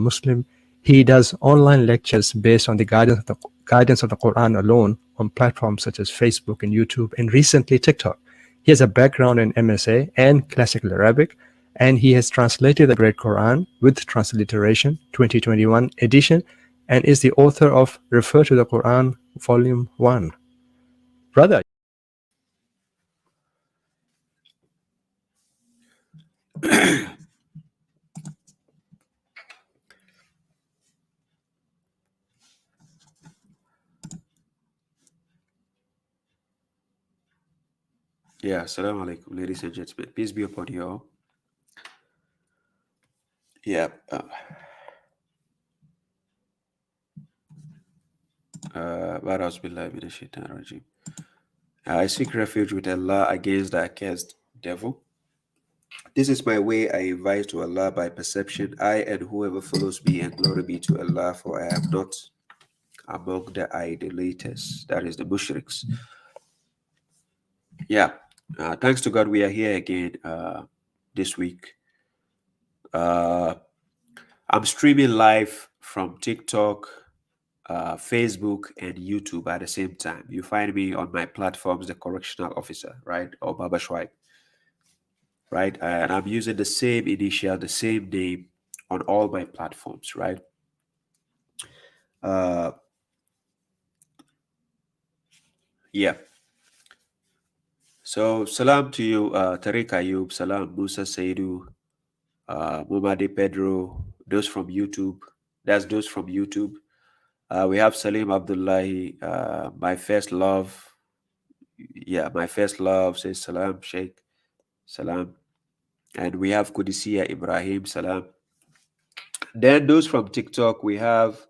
Muslim. He does online lectures based on the guidance of the Quran alone on platforms such as Facebook and YouTube, and recently TikTok. He has a background in MSA and classical Arabic, and he has translated the Great Quran with transliteration 2021 edition, and is the author of Refer to the Quran Volume 1. Brother. Yeah, assalamu alaikum, ladies and gentlemen. Peace be upon you all. Yeah. I seek refuge with Allah against the accursed devil. This is my way I invite to Allah by perception, I and whoever follows me, and glory be to Allah, for I am not among the idolaters, that is the mushriks. Yeah. Thanks to God, we are here again this week. I'm streaming live from TikTok, Facebook, and YouTube at the same time. You find me on my platforms, the Correctional Officer, right? Or babashuaib, right? And I'm using the same initial, the same name on all my platforms, right? Yeah. So, salam to you, Tariq Ayub, salam, Musa Saidu, Mumadi Pedro, those from YouTube. That's those from YouTube. We have Salim Abdullahi, my first love. Yeah, my first love says salam, Sheikh, salam. And we have Qudisiya Ibrahim, salam. Then those from TikTok, we have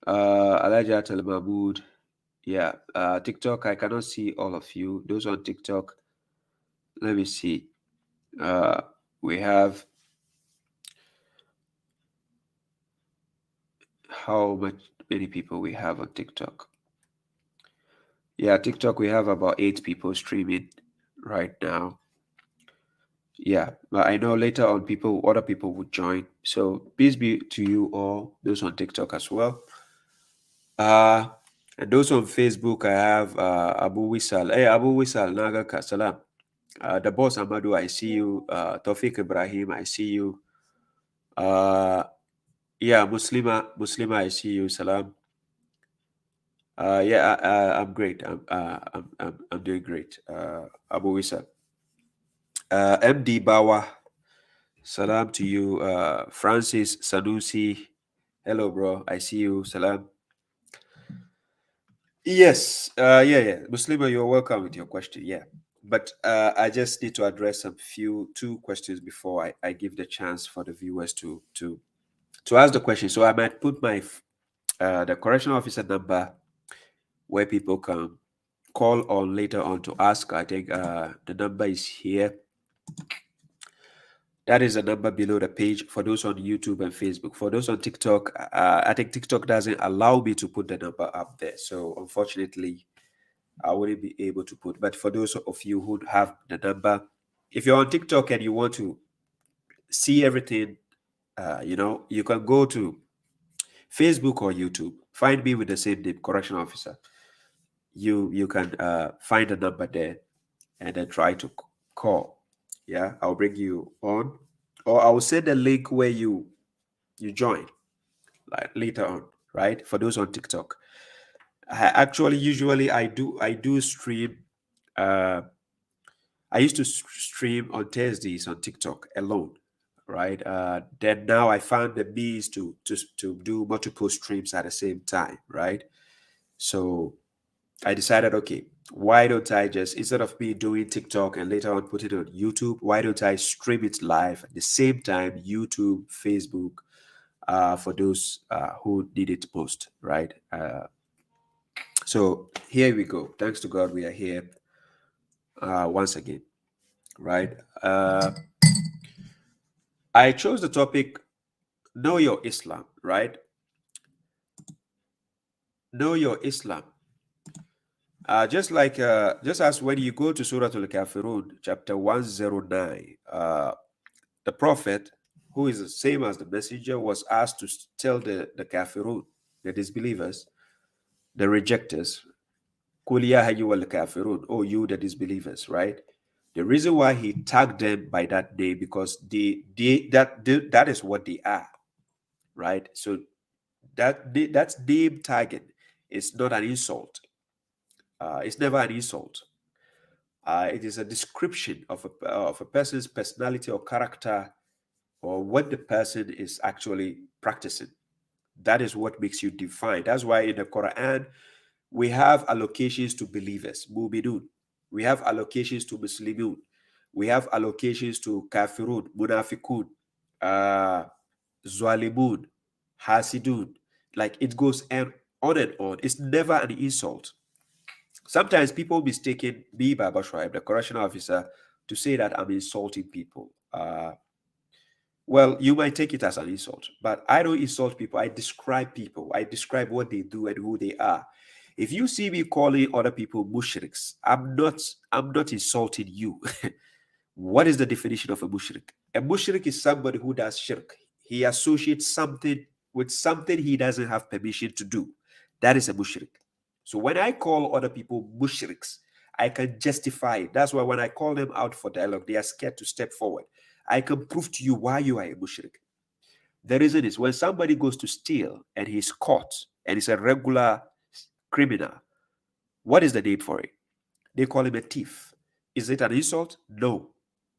Alajat Al Mahmood. Yeah, TikTok, I cannot see all of you. Those on TikTok, let me see. We have how many people we have on TikTok. Yeah, TikTok, we have about 8 people streaming right now. Yeah, but I know later on other people would join. So peace be to you all, those on TikTok as well. And those on Facebook, I have Abu Wisal. Hey, Abu Wisal, Naga Salam. The boss Amadou, I see you. Tawfiq Ibrahim, I see you. Yeah, Muslima, I see you. Salam. Yeah, I'm great. I'm doing great. Abu Wisal. MD Bawa, salam to you. Francis Sanusi, hello, bro. I see you. Salam. Yes. Yeah. Muslima, you're welcome with your question. Yeah. But I just need to address two questions before I give the chance for the viewers to ask the question. So I might put my the correctional officer number where people can call on later on to ask. I think the number is here. That is a number below the page for those on YouTube and Facebook. For those on TikTok, I think TikTok doesn't allow me to put the number up there. So unfortunately, I wouldn't be able to put. But for those of you who have the number, if you're on TikTok and you want to see everything, you can go to Facebook or YouTube. Find me with the same name, Correction Officer. You can find the number there and then try to call. Yeah, I'll bring you on, or I'll send a link where you join, like later on, right? For those on TikTok, usually I do stream. I used to stream on Thursdays on TikTok alone, right? Then now I found the means to do multiple streams at the same time, right? So I decided, okay, why don't I just, instead of me doing TikTok and later on put it on YouTube, why don't I stream it live at the same time, YouTube, Facebook, for those who need it most, right? So here we go. Thanks to God, we are here once again, right? I chose the topic, Know Your Islam, right? Know Your Islam. Just as when you go to Surah Al-Kafirun, chapter 109, the Prophet who is the same as the messenger, was asked to tell the kafirun, the disbelievers, the rejectors, Qul ya ayyuhal kafirun, oh you the disbelievers, right? The reason why he tagged them by that name, because that is what they are, right? So that's name tagging. It's not an insult. It's never an insult. It is a description of a person's personality or character, or what the person is actually practicing. That is what makes you defined. That's why in the Quran we have allocations to believers, mu'minun. We have allocations to muslimun. We have allocations to kafirun, munafiqun, zwalimun, hasidun. Like it goes on and on. It's never an insult. Sometimes people mistaken me, babashuaib, the correctional officer, to say that I'm insulting people. Well, you might take it as an insult, but I don't insult people. I describe people. I describe what they do and who they are. If you see me calling other people mushriks, I'm not insulting you. What is the definition of a mushrik? A mushrik is somebody who does shirk. He associates something with something he doesn't have permission to do. That is a mushrik. So when I call other people mushriks, I can justify it. That's why when I call them out for dialogue, they are scared to step forward. I can prove to you why you are a mushrik. The reason is when somebody goes to steal and he's caught and he's a regular criminal, what is the name for it? They call him a thief. Is it an insult? No.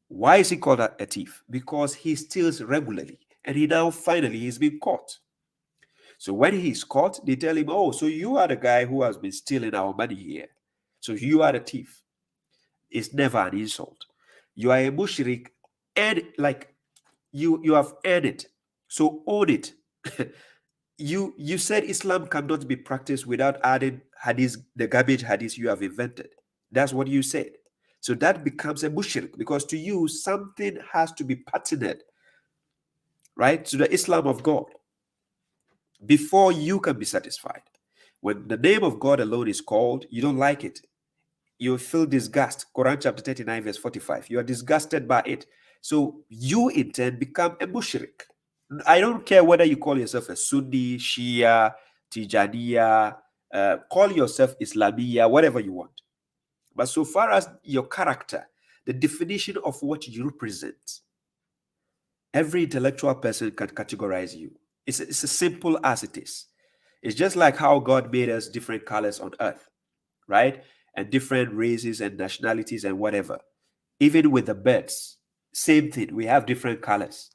Why is he called a thief? Because he steals regularly and he now finally he's been caught. So when he's caught, they tell him, oh, so you are the guy who has been stealing our money here. So you are a thief. It's never an insult. You are a mushrik, and like you have earned it. So own it. You said Islam cannot be practiced without adding hadith, the garbage hadith you have invented. That's what you said. So that becomes a mushrik, because to you something has to be patterned, right, to the Islam of God before you can be satisfied. When the name of God alone is called, you don't like it. You feel disgust. Quran chapter 39 verse 45. You are disgusted by it. So you in turn become a mushrik. I don't care whether you call yourself a Sunni, Shia, Tijaniya, call yourself Islamiyya, whatever you want. But so far as your character, the definition of what you represent, every intellectual person can categorize you. It's as simple as it is. It's just like how God made us different colors on earth, right? And different races and nationalities and whatever. Even with the birds, same thing. We have different colors.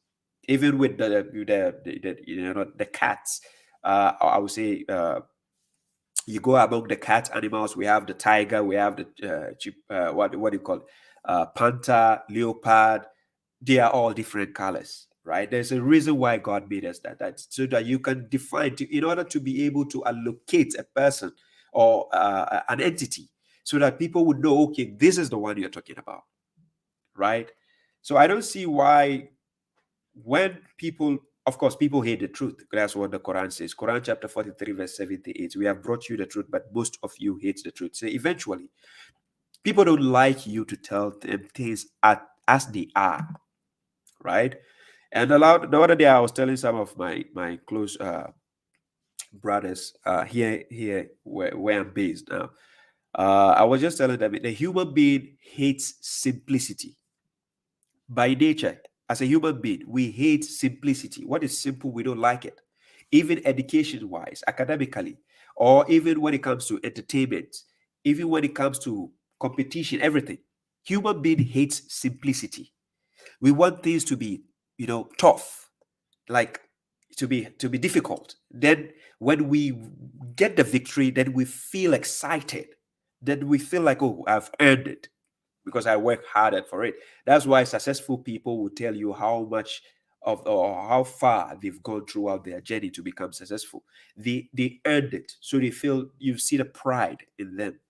Even with the cats, I would say you go among the cat animals. We have the tiger. We have the what do you call it? Panther, leopard. They are all different colors, right? There's a reason why God made us that so that you can define in order to be able to allocate a person or an entity, so that people would know, okay, this is the one you're talking about, right? So I don't see why, when people, of course, people hate the truth. That's what the Quran says. Quran chapter 43 verse 78. We have brought you the truth, but most of you hate the truth. So eventually, people don't like you to tell them things as they are, right? And the other day I was telling some of my close brothers here where I'm based now. I was just telling them the human being hates simplicity. By nature, as a human being, we hate simplicity. What is simple, we don't like it. Even education-wise, academically, or even when it comes to entertainment, even when it comes to competition, everything. Human being hates simplicity. We want things to be, tough, like to be difficult. Then when we get the victory, then we feel excited. Then we feel like, oh, I've earned it because I work harder for it. That's why successful people will tell you how much of or how far they've gone throughout their journey to become successful. They earned it. So they feel, you see the pride in them.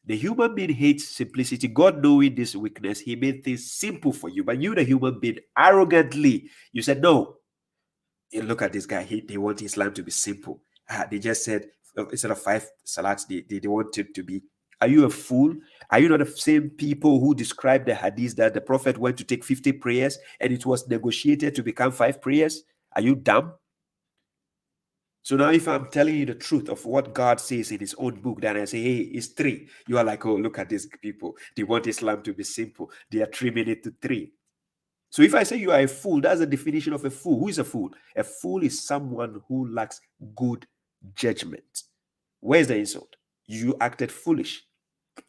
The human being hates simplicity. God, knowing this weakness, he made things simple for you. But you, the human being, arrogantly, you said, no, look at this guy. They want Islam to be simple. They just said, instead of 5 salats, they want it to be Are you a fool? Are you not the same people who described the hadith that the Prophet went to take 50 prayers and it was negotiated to become 5 prayers? Are you dumb? So now if I'm telling you the truth of what God says in his own book, then I say, hey, it's 3. You are like, oh, look at these people. They want Islam to be simple. They are trimming it to 3. So if I say you are a fool, that's the definition of a fool. Who is a fool? A fool is someone who lacks good judgment. Where's the insult? You acted foolish.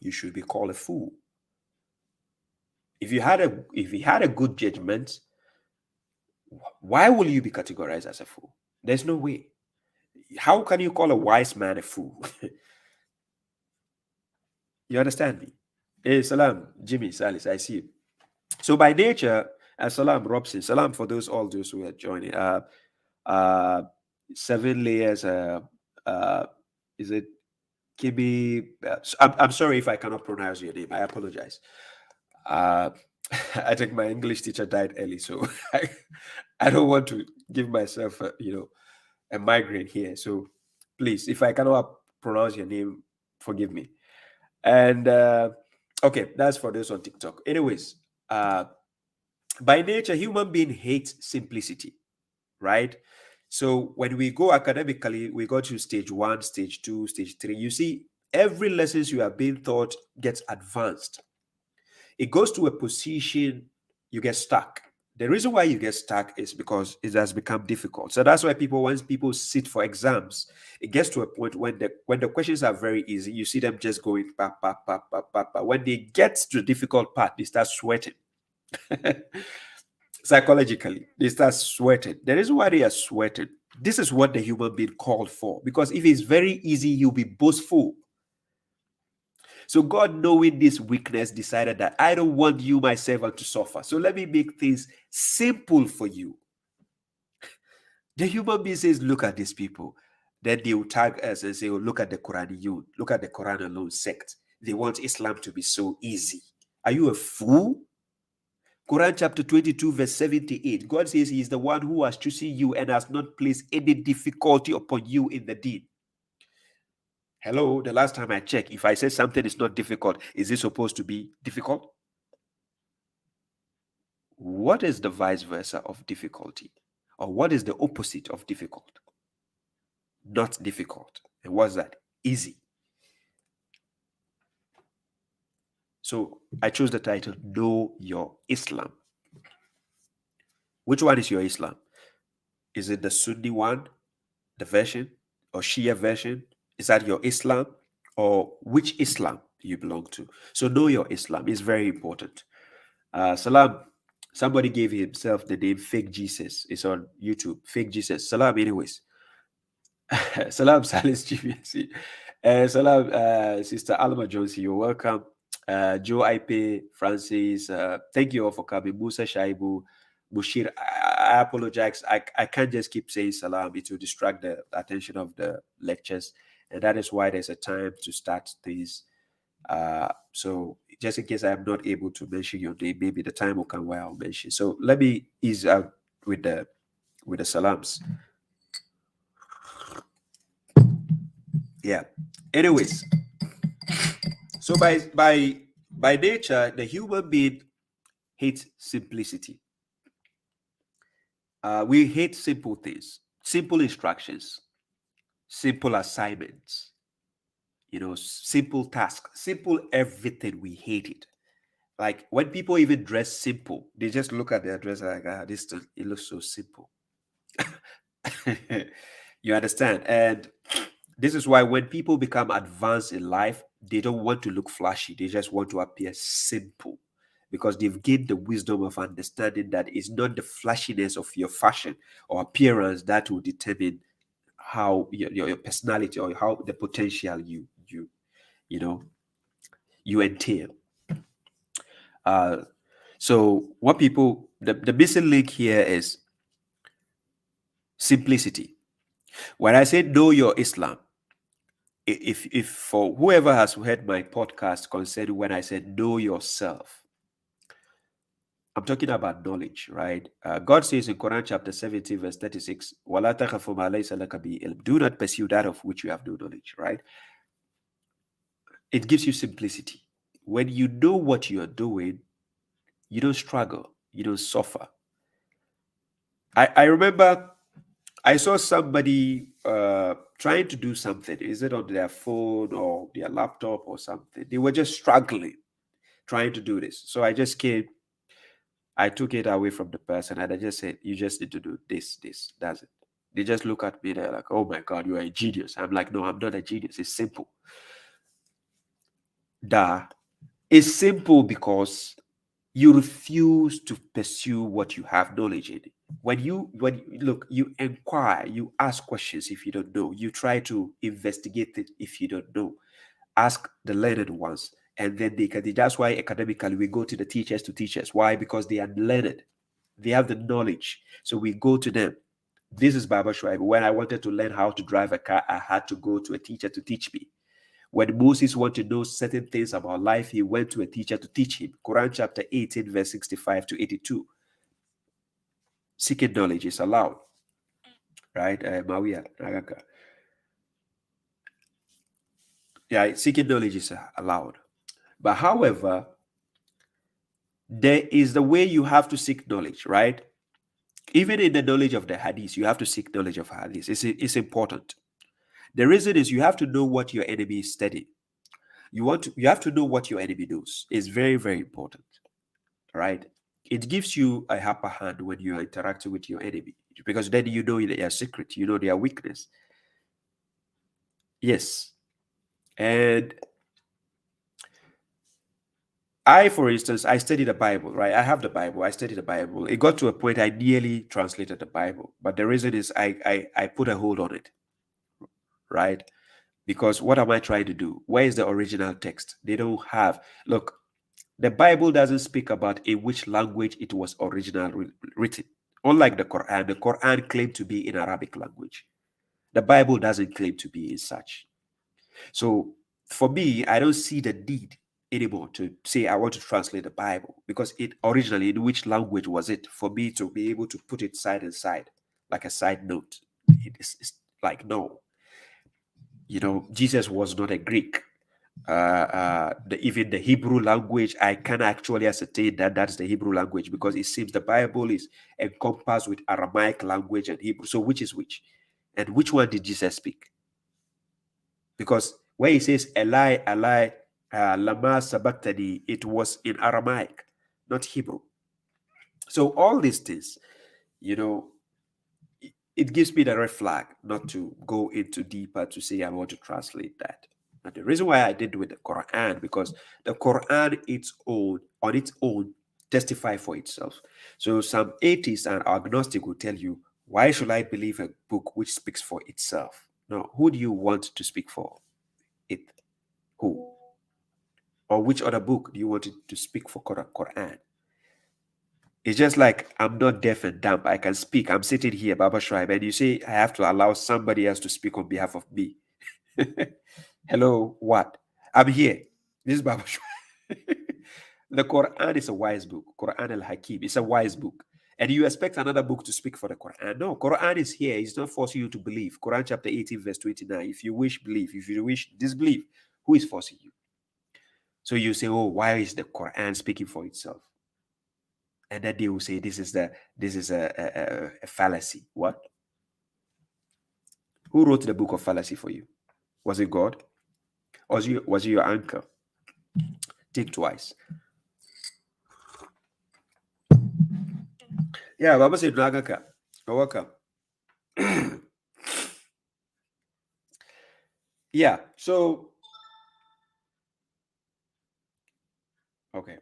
You should be called a fool. If you had a good judgment, why will you be categorized as a fool? There's no way. How can you call a wise man a fool? You understand me? Hey, salam, Jimmy, Salis, I see you. So by nature, salam, Robson, salam for all those who are joining. 7 layers. Is it Kibi? I'm sorry if I cannot pronounce your name. I apologize. I think my English teacher died early, so I don't want to give myself, a migraine here. So please, if I cannot pronounce your name, forgive me. And okay, that's for those on TikTok. Anyways, by nature, human being hates simplicity, right? So when we go academically, we go to stage 1, stage 2, stage 3. You see, every lessons you are being taught gets advanced. It goes to a position you get stuck. The reason why you get stuck is because it has become difficult. So that's why once people sit for exams, it gets to a point when the questions are very easy, you see them just going pa, pa, pa, pa, pa, pa. When they get to the difficult part, they start sweating. Psychologically, they start sweating. The reason why they are sweating, this is what the human being called for. Because if it's very easy, you'll be boastful. So God, knowing this weakness, decided that I don't want you, my servant, to suffer. So let me make things simple for you. The human being says, look at these people. Then they will tag us and say, oh, look at the Quraniyun, look at the Quranalone sect. They want Islam to be so easy. Are you a fool? Quran chapter 22, verse 78. God says he is the one who has chosen you and has not placed any difficulty upon you in the deen. Hello, the last time I checked, if I say something is not difficult, is it supposed to be difficult? What is the vice versa of difficulty? Or what is the opposite of difficult? Not difficult. And what's that? Easy. So I chose the title, Know Your Islam. Which one is your Islam? Is it the Sunni one, the version, or Shia version? Is that your Islam? Or which Islam you belong to? So know your Islam is very important. Salam. Somebody gave himself the name Fake Jesus. It's on YouTube. Fake Jesus. Salam anyways. Salam Salis GBC. Salam Sister Alma Jones. You're welcome. Joe Ipe, Francis. Thank you all for coming. Musa Shaibu. Bushir, I apologize. I can't just keep saying salam. It will distract the attention of the lectures. And that is why there's a time to start these. So just in case I am not able to mention your name, maybe the time will come where I'll mention. So let me ease out with the salams. Yeah. Anyways, so by nature, the human being hates simplicity. We hate simple things, simple instructions, simple assignments, simple tasks, simple everything. We hate it. Like when people even dress simple, they just look at their dress like, it looks so simple. You understand? And this is why when people become advanced in life, they don't want to look flashy. They just want to appear simple, because they've gained the wisdom of understanding that it's not the flashiness of your fashion or appearance that will determine how your personality or how the potential you entail. So what people, the missing link here is simplicity. When I say know your Islam, if for whoever has heard my podcast concerning when I said know yourself, I'm talking about knowledge, right? God says in Quran chapter 17, verse 36, وَلَا تَخَفُ مَا لَيْسَ لَكَ بِهِ عِلْمٌ. Do not pursue that of which you have no knowledge, right? It gives you simplicity. When you know what you are doing, you don't struggle, you don't suffer. I remember I saw somebody trying to do something. Is it on their phone or their laptop or something? They were just struggling trying to do this. So I just came, I took it away from the person and I just said, you just need to do this, that's it. They just look at me, they're like, oh my God, you are a genius. I'm like, no, I'm not a genius. It's simple. It's simple because you refuse to pursue what you have knowledge in. When you look, you inquire, you ask questions if you don't know, you try to investigate it if you don't know. Ask the learned ones, and then they can. That's why academically we go to the teachers to teach us. Why? Because they are learned, they have the knowledge, so we go to them. This is babashuaib. When I wanted to learn how to drive a car, I had to go to a teacher to teach me. When Moses wanted to know certain things about life, he went to a teacher to teach him. Quran chapter 18, verse 65 to 82. Seeking knowledge is allowed. Right? Mawiya, Nagaka. Yeah, seeking knowledge is allowed. But however, there is the way you have to seek knowledge, right? Even in the knowledge of the hadith, you have to seek knowledge of hadith. It's important. The reason is you have to know what your enemy is studying. You have to know what your enemy knows. It's very, very important. Right? It gives you a upper hand when you are interacting with your enemy, because then you know their secret, you know their weakness. Yes. And I, for instance, I studied the Bible, right? I have the Bible. I studied the Bible. It got to a point I nearly translated the Bible, but the reason is I put a hold on it, right? Because what am I trying to do? Where is the original text? They don't have. Look, the Bible doesn't speak about in which language it was originally written. Unlike the Quran claimed to be in Arabic language. The Bible doesn't claim to be in such. So for me, I don't see the need anymore to say I want to translate the Bible, because it originally, in which language was it, for me to be able to put it side and side, like a side note. It's like, no, Jesus was not a Greek. Even the Hebrew language, I can actually ascertain that that's the Hebrew language, because it seems the Bible is encompassed with Aramaic language and Hebrew. So which is which? And which one did Jesus speak? Because when he says ellah, ellah, lama sabachthani, it was in Aramaic, not Hebrew. So all these things, it gives me the red flag not to go into deeper to say I want to translate that. And the reason why I did with the Quran, because the Quran on its own testify for itself. So some atheists and agnostic will tell you, why should I believe a book which speaks for itself? No, who do you want to speak for it? Who? Or which other book do you want it to speak for Quran? It's just like, I'm not deaf and dumb. I can speak. I'm sitting here, babashuaib, and you say I have to allow somebody else to speak on behalf of me. Hello, what? I'm here. This is babashuaib. The Quran is a wise book. Quran al-Hakim is a wise book. And you expect another book to speak for the Quran. No, Quran is here. It's not forcing you to believe. Quran chapter 18, verse 29. If you wish, believe. If you wish, disbelieve. Who is forcing you? So you say, oh, why is the Quran speaking for itself? And then they will say, this is a fallacy. What? Who wrote the book of fallacy for you? Was it God? Or was it your uncle? Think twice. Yeah, Baba said, Nagaka. You're welcome. Yeah, so okay.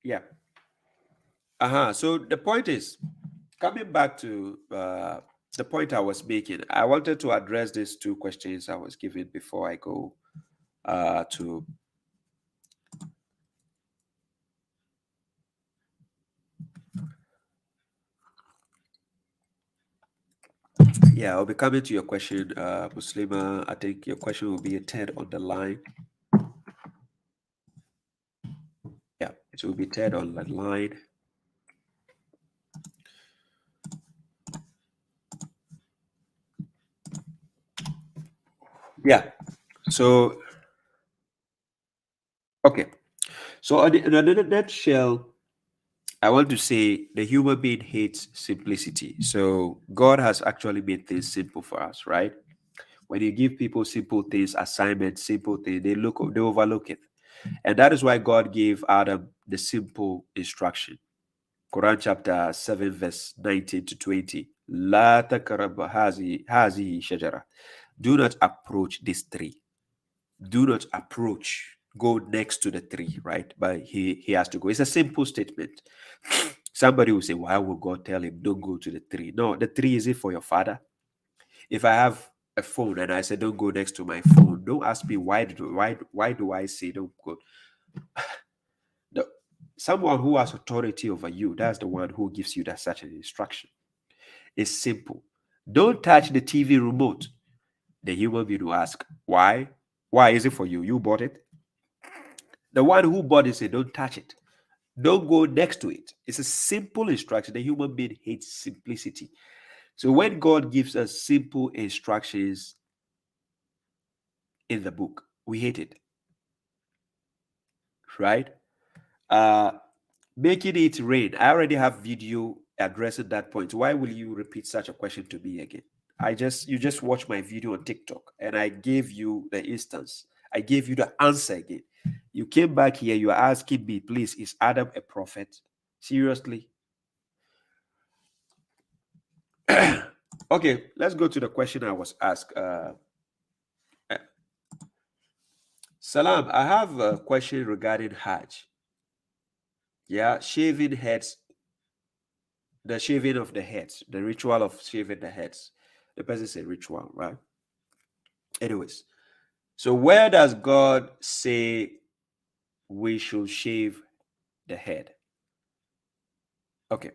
Yeah. So the point is, coming back to the point I was making, I wanted to address these two questions I was given before I go to yeah, I'll be coming to your question, Muslima. I think your question will be a third on the line. Yeah, it will be third on the line. Yeah. So Okay. So in a nutshell, I want to say the human being hates simplicity. So God has actually made things simple for us, right? When you give people simple things, assignments, simple things, they overlook it. And that is why God gave Adam the simple instruction. Quran chapter 7, verse 19 to 20. La takarab hazi shajara. Do not approach this tree. Do not approach. Go next to the tree, right? But he has to go. It's a simple statement. Somebody will say, why would God tell him don't go to the tree? No, the tree is it for your father. If I have a phone and I say don't go next to my phone, don't ask me why do I say don't go. The, someone who has authority over you, that's the one who gives you that such an instruction. It's simple. Don't touch the TV remote. The human being will ask, why? Why is it for you? You bought it. The one who bought it said, don't touch it. Don't go next to it. It's a simple instruction. The human being hates simplicity. So when God gives us simple instructions in the book, we hate it. Right? Making it rain. I already have video addressing that point. Why will you repeat such a question to me again? You just watched my video on TikTok and I gave you the instance. I gave you the answer again. You came back here, you are asking me, please, is Adam a prophet? Seriously? Okay, let's go to the question I was asked. Salam, I have a question regarding Hajj. Yeah, shaving heads, the shaving of the heads, the ritual of shaving the heads. The person said ritual, right? Anyways, so where does God say we should shave the head? Okay.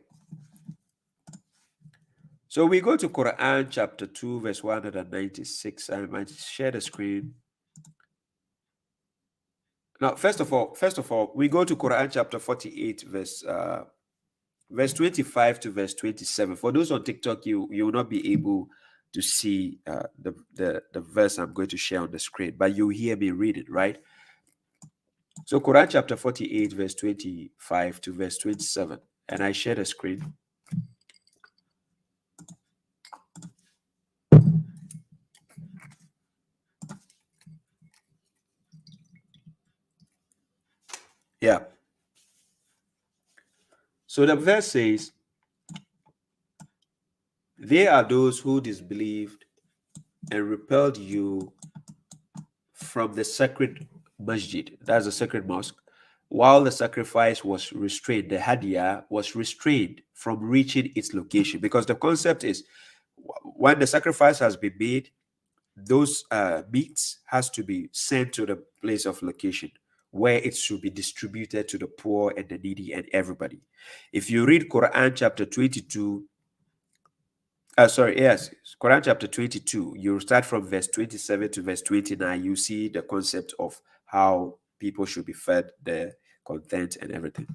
So we go to Quran chapter 2, verse 196. I might share the screen. Now, first of all, we go to Quran chapter 48, verse 25 to verse 27. For those on TikTok, you will not be able to see the verse I'm going to share on the screen, but you hear me read it, right? So Quran chapter 48, verse 25 to verse 27. And I share the screen. Yeah. So the verse says, they are those who disbelieved and repelled you from the sacred masjid, that's the sacred mosque, while the sacrifice was restrained, the hadiyah was restrained from reaching its location. Because the concept is when the sacrifice has been made, those meats has to be sent to the place of location where it should be distributed to the poor and the needy and everybody. If you read Quran chapter 22, Quran chapter 22, you start from verse 27 to verse 29, you see the concept of how people should be fed, the content and everything,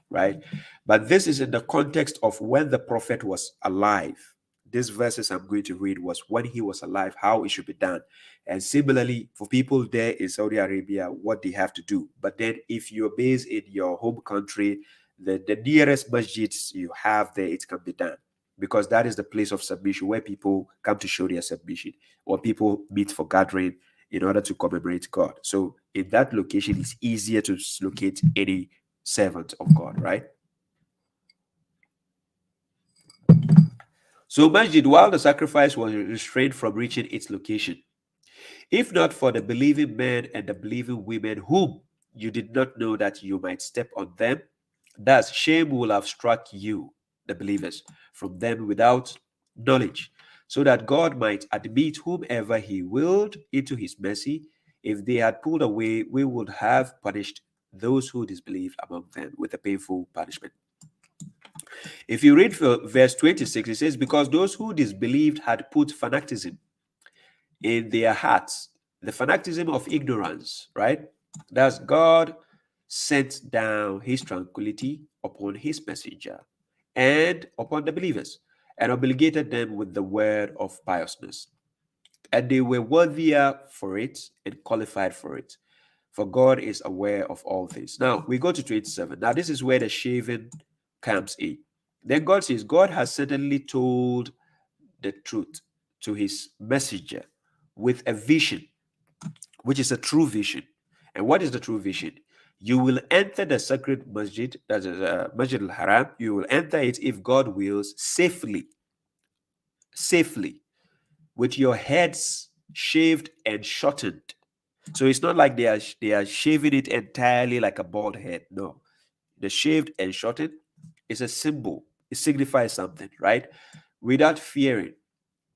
right? But this is in the context of when the prophet was alive. These verses I'm going to read was when he was alive, how it should be done. And similarly, for people there in Saudi Arabia, what they have to do. But then if you're based in your home country, the nearest masjids you have there, it can be done, because that is the place of submission where people come to show their submission, or people meet for gathering in order to commemorate God. So in that location, it's easier to locate any servant of God, right? So Masjid, while the sacrifice was restrained from reaching its location, if not for the believing men and the believing women whom you did not know that you might step on them, thus shame will have struck you, the believers, from them without knowledge, so that God might admit whomever he willed into his mercy. If they had pulled away, we would have punished those who disbelieved among them with a painful punishment. If you read verse 26, it says, because those who disbelieved had put fanaticism in their hearts, the fanaticism of ignorance, right? Thus God sent down his tranquility upon his messenger and upon the believers, and obligated them with the word of piousness. And they were worthier for it and qualified for it. for God is aware of all things. Now we go to 27. Now this is where the shaving comes in. Then God says, God has certainly told the truth to his messenger with a vision, which is a true vision. And what is the true vision? You will enter the sacred masjid, that is Masjid al-Haram. You will enter it, if God wills, safely, with your heads shaved and shortened. So it's not like they are shaving it entirely like a bald head. No, the shaved and shortened is a symbol. It signifies something, right? Without fearing,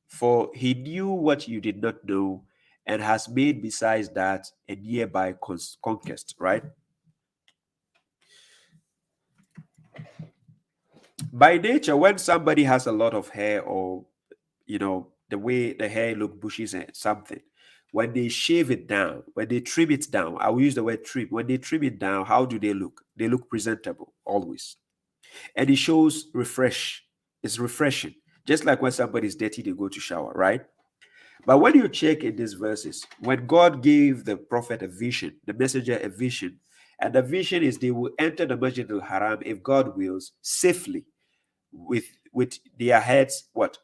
for he knew what you did not know, and has made besides that a nearby conquest, right? By nature, when somebody has a lot of hair, or the way the hair look bushy and something, when they shave it down, when they trim it down, I will use the word trim. When they trim it down, how do they look? They look presentable always, and it shows refresh. It's refreshing, just like when somebody's dirty, they go to shower, right? But when you check in these verses, when God gave the prophet a vision, the messenger a vision, and the vision is they will enter the Masjid al-Haram, if God wills, safely, with their heads what?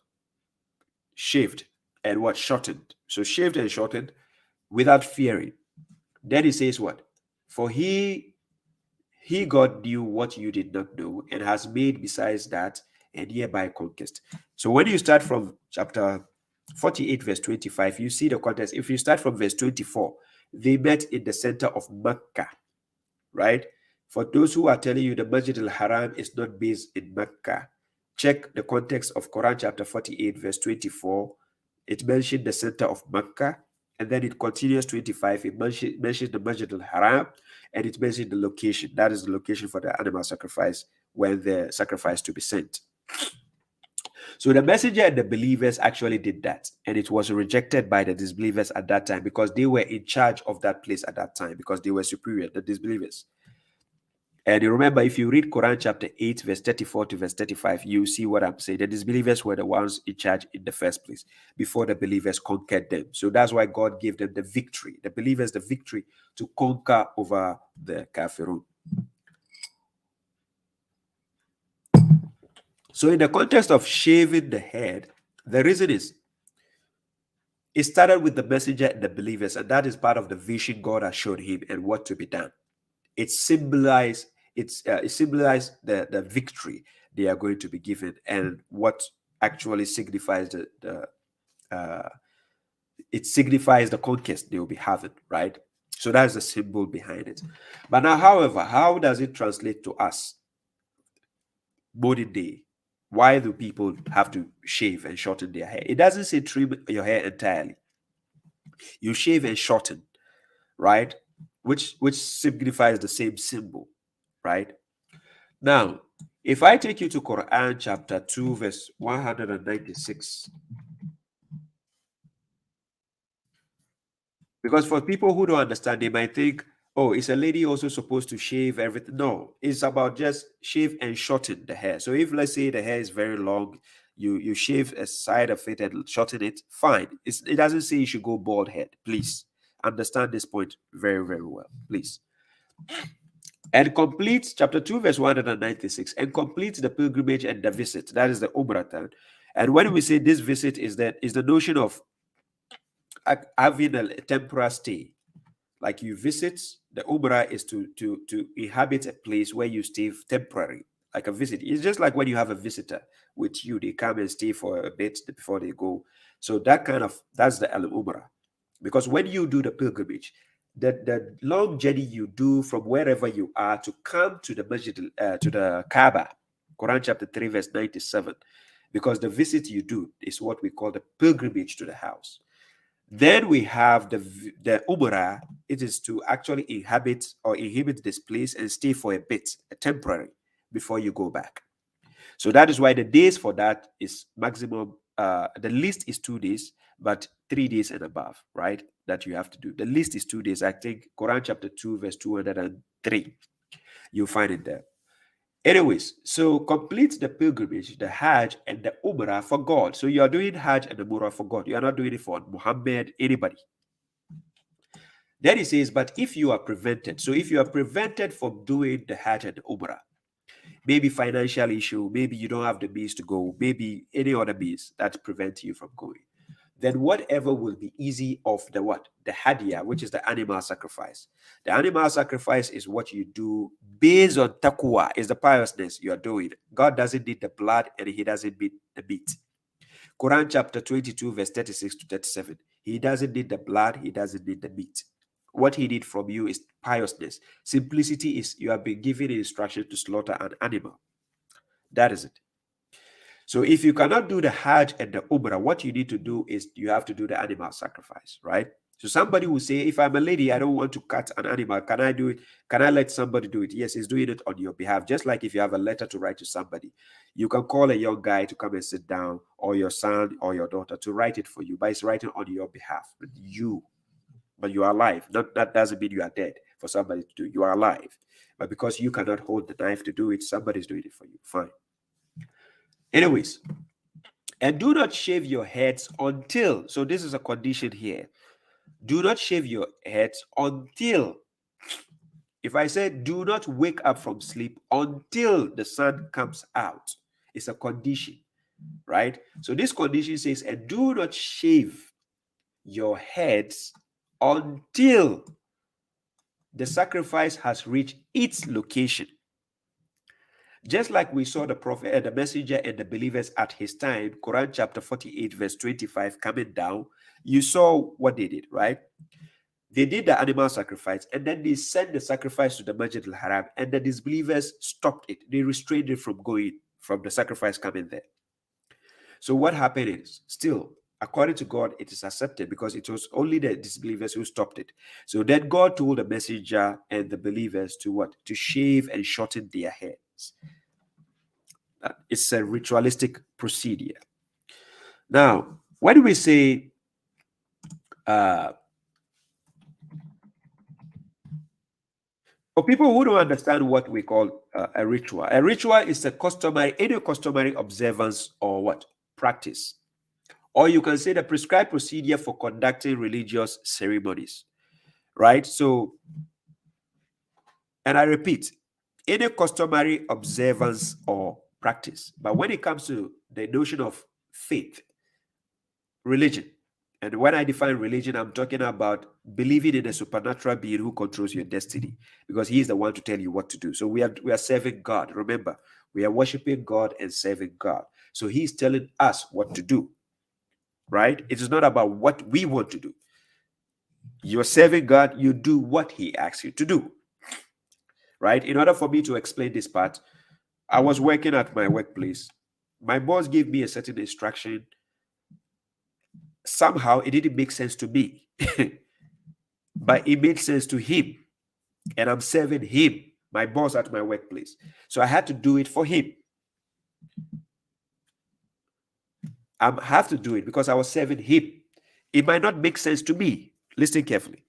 Shaved and what? Shortened. So shaved and shortened without fearing. Then he says what? For he God knew what you did not know, and has made besides that a nearby conquest. So when you start from chapter 48 verse 25, you see the context. If you start from verse 24, they met in the center of Mecca, right? For those who are telling you the Masjid al-Haram is not based in Mecca, check the context of Quran chapter 48 verse 24. It mentioned the center of Mecca, and then it continues 25. It mentions the Masjid al-Haram, and it mentions the location. That is the location for the animal sacrifice, when the sacrifice to be sent. So the messenger and the believers actually did that, and it was rejected by the disbelievers at that time, because they were in charge of that place at that time, because they were superior, the disbelievers. And you remember, if you read Quran chapter 8 verse 34 to verse 35, you see what I'm saying. The disbelievers were the ones in charge in the first place before the believers conquered them. So that's why God gave them the victory, the believers the victory to conquer over the kafirun. So in the context of shaving the head, the reason is, it started with the messenger and the believers, and that is part of the vision God has shown him and what to be done. It symbolized the victory they are going to be given, and what actually signifies it signifies the conquest they will be having, right? So that's the symbol behind it. But now, however, how does it translate to us modern day? Why do people have to shave and shorten their hair? It doesn't say trim your hair entirely. You shave and shorten, right? Which signifies the same symbol, right? Now, if I take you to Quran chapter 2 verse 196, because for people who don't understand, they might think, oh, is a lady also supposed to shave everything? No, it's about just shave and shorten the hair. So if, let's say, the hair is very long, you shave a side of it and shorten it, fine. It doesn't say you should go bald head. Please understand this point very, very well, please. And complete chapter 2 verse 196, and complete the pilgrimage and the visit. That is the umrah. And when we say this visit, is the notion of having a temporary stay. Like you visit, the umrah is to inhabit a place where you stay temporary, like a visit. It's just like when you have a visitor with you, they come and stay for a bit before they go. So that's the al-umrah. Because when you do the pilgrimage, the long journey you do from wherever you are to come to the Masjid, to the Kaaba, Quran chapter 3 verse 97, because the visit you do is what we call the pilgrimage to the house. Then we have the umrah. It is to actually inhabit this place and stay for a bit, temporary, before you go back. So that is why the days for that is maximum. The least is 2 days, but 3 days and above, right? That you have to do. The least is 2 days. I think Quran chapter 2 verse 203. You'll find it there. Anyways, so complete the pilgrimage, the Hajj and the Umrah for God. So you are doing Hajj and the Umrah for God. You are not doing it for Muhammad, anybody. Then he says, but if you are prevented, so if you are prevented from doing the Hajj and Umrah, maybe financial issue, maybe you don't have the means to go, maybe any other means that prevent you from going, then whatever will be easy of the what? The hadiyah, which is the animal sacrifice. The animal sacrifice is what you do based on taqwa, is the piousness you are doing. God doesn't need the blood and he doesn't need the meat. Quran chapter 22, verse 36 to 37. He doesn't need the blood, he doesn't need the meat. What he needs from you is piousness. Simplicity is you have been given instruction to slaughter an animal. That is it. So if you cannot do the Hajj and the Umrah, what you need to do is you have to do the animal sacrifice, right? So somebody will say, if I'm a lady, I don't want to cut an animal. Can I do it? Can I let somebody do it? Yes, he's doing it on your behalf. Just like if you have a letter to write to somebody, you can call a young guy to come and sit down, or your son or your daughter to write it for you, but it's writing on your behalf. But you are alive. That doesn't mean you are dead for somebody to do. You are alive. But because you cannot hold the knife to do it, somebody's doing it for you. Fine. Anyways, and do not shave your heads until, so this is a condition here. Do not shave your heads until, if I say do not wake up from sleep until the sun comes out, it's a condition, right? So this condition says, and do not shave your heads until the sacrifice has reached its location. Just like we saw the prophet and the messenger and the believers at his time, Quran chapter 48, verse 25 coming down, you saw what they did, right? They did the animal sacrifice and then they sent the sacrifice to the Masjid al-Haram, and the disbelievers stopped it. They restrained it from going, from the sacrifice coming there. So what happened is, still, according to God, it is accepted because it was only the disbelievers who stopped it. So then God told the messenger and the believers to what? To shave and shorten their heads. It's a ritualistic procedure. Now, when we say for people who don't understand what we call a ritual is any customary observance or what? Practice. Or you can say the prescribed procedure for conducting religious ceremonies, right? So, and I repeat, any customary observance or practice. But when it comes to the notion of faith, religion, and when I define religion, I'm talking about believing in a supernatural being who controls your destiny, because he is the one to tell you what to do. So we are serving God. Remember, we are worshiping God and serving God. So he's telling us what to do, right? It is not about what we want to do. You're serving God, you do what he asks you to do, right? In order for me to explain this part, I was working at my workplace. My boss gave me a certain instruction. Somehow it didn't make sense to me, but it made sense to him. And I'm serving him, my boss at my workplace. So I had to do it for him. I have to do it because I was serving him. It might not make sense to me. Listen carefully.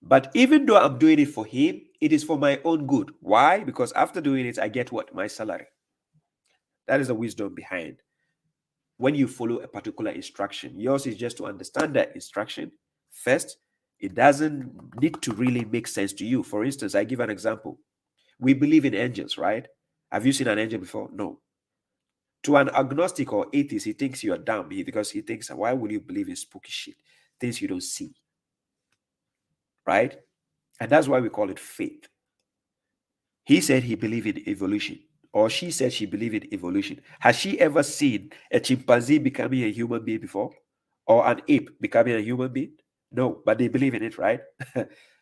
But even though I'm doing it for him, it is for my own good. Why? Because after doing it, I get what? My salary. That is the wisdom behind when you follow a particular instruction. Yours is just to understand that instruction first. It doesn't need to really make sense to you. For instance, I give an example. We believe in angels, right? Have you seen an angel before? No. To an agnostic or atheist, he thinks you are dumb because he thinks, why would you believe in spooky shit? Things you don't see. Right? And that's why we call it faith. He said he believed in evolution, or she said she believed in evolution. Has she ever seen a chimpanzee becoming a human being before? Or an ape becoming a human being? No, but they believe in it, right?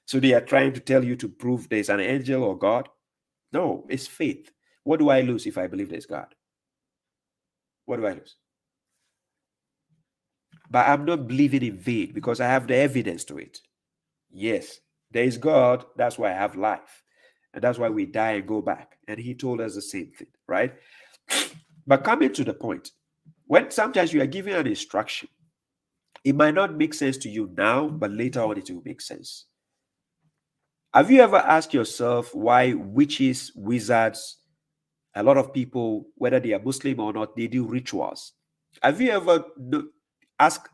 So they are trying to tell you to prove there's an angel or God? No, it's faith. What do I lose if I believe there's God? What do I lose? But I'm not believing in vain because I have the evidence to it. Yes, there is God. That's why I have life. And that's why we die and go back. And he told us the same thing, right? But coming to the point, when sometimes you are given an instruction, it might not make sense to you now, but later on it will make sense. Have you ever asked yourself why witches, wizards, a lot of people, whether they are Muslim or not, they do rituals? Have you ever asked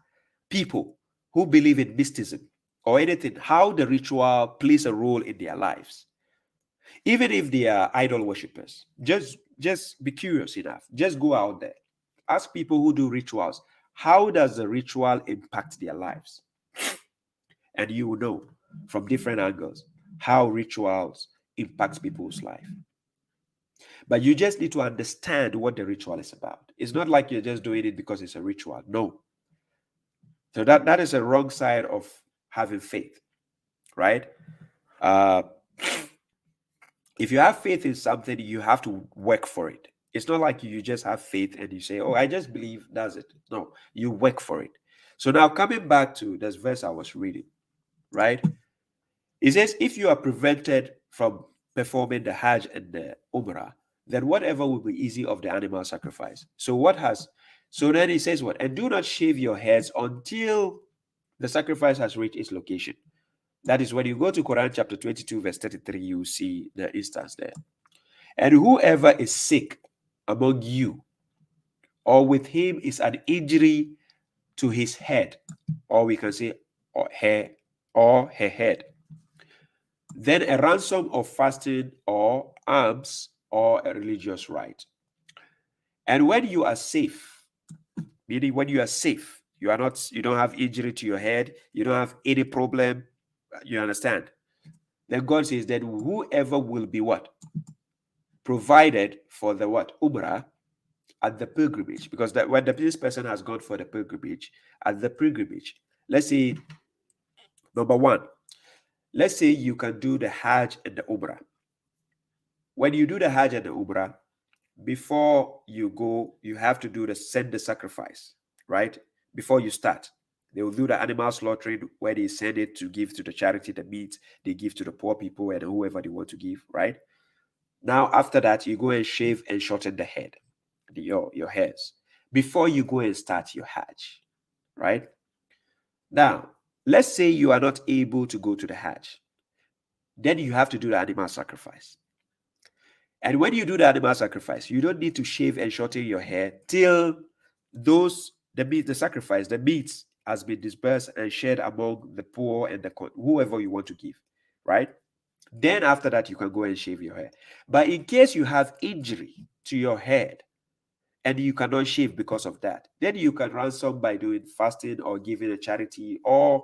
people who believe in mysticism or anything, how the ritual plays a role in their lives. Even if they are idol worshippers, just be curious enough. Just go out there. Ask people who do rituals, how does the ritual impact their lives? And you will know from different angles how rituals impact people's life. But you just need to understand what the ritual is about. It's not like you're just doing it because it's a ritual. No. So that is a wrong side of having faith, right? If you have faith in something, you have to work for it. It's not like you just have faith and you say, oh, I just believe, that's it. No, you work for it. So now coming back to this verse I was reading, right? It says, if you are prevented from performing the Hajj and the Umrah, then whatever will be easy of the animal sacrifice. So then he says what? And do not shave your heads until the sacrifice has reached its location. That is when you go to Quran chapter 22, verse 33, you see the instance there. And whoever is sick among you, or with him is an injury to his head, or we can say or her head, then a ransom of fasting or alms or a religious rite. And when you are safe, meaning when you are safe, you don't have injury to your head, you don't have any problem, you understand? Then God says that whoever will be what? Provided for the what? Umrah at the pilgrimage. Because that when this person has gone for the pilgrimage, at the pilgrimage, let's say, number one, let's say you can do the Hajj and the Umrah. When you do the Hajj and the Umrah, before you go, you have to send the sacrifice, right? Before you start. They will do the animal slaughtering where they send it to give to the charity, the meat they give to the poor people and whoever they want to give, right? Now, after that, you go and shave and shorten the head, your hairs, before you go and start your Hajj, right? Now, let's say you are not able to go to the Hajj. Then you have to do the animal sacrifice. And when you do the animal sacrifice, you don't need to shave and shorten your hair till the meat has been dispersed and shared among the poor and whoever you want to give, right? Then after that, you can go and shave your hair. But in case you have injury to your head and you cannot shave because of that, then you can ransom by doing fasting or giving a charity or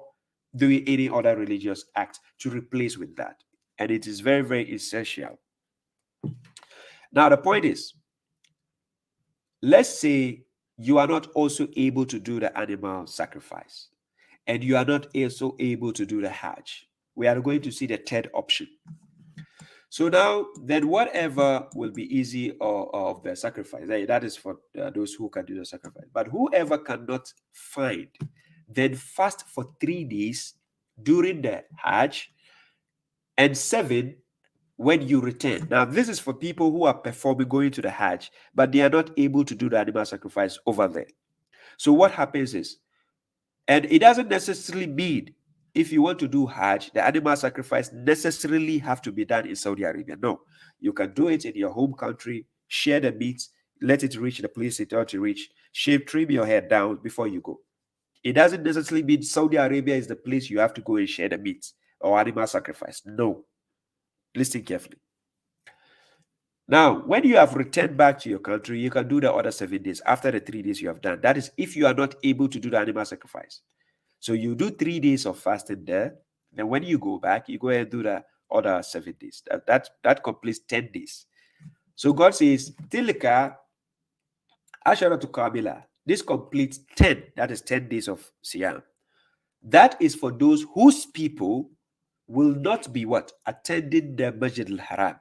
doing any other religious act to replace with that. And it is very, very essential. Now, the point is, let's say you are not also able to do the animal sacrifice and you are not also able to do the Hajj. We are going to see the third option. So now, then whatever will be easy of the sacrifice, that is for those who can do the sacrifice. But whoever cannot find, then fast for 3 days during the Hajj and 7 when you return. Now, this is for people who are going to the Hajj, but they are not able to do the animal sacrifice over there. So what happens is, and it doesn't necessarily mean if you want to do Hajj, the animal sacrifice necessarily have to be done in Saudi Arabia. No, you can do it in your home country, share the meat, let it reach the place it ought to reach, trim your hair down before you go. It doesn't necessarily mean Saudi Arabia is the place you have to go and share the meat or animal sacrifice. No. Listen carefully. Now, when you have returned back to your country, you can do the other 7 days after the 3 days you have done. That is if you are not able to do the animal sacrifice. So you do 3 days of fasting there. Then when you go back, you go ahead and do the other 7 days. That completes 10 days. So God says, Tilka Asharatu Kamila. This completes 10. That is 10 days of Siyam. That is for those whose people will not be what? Attending the Masjid al-Haram.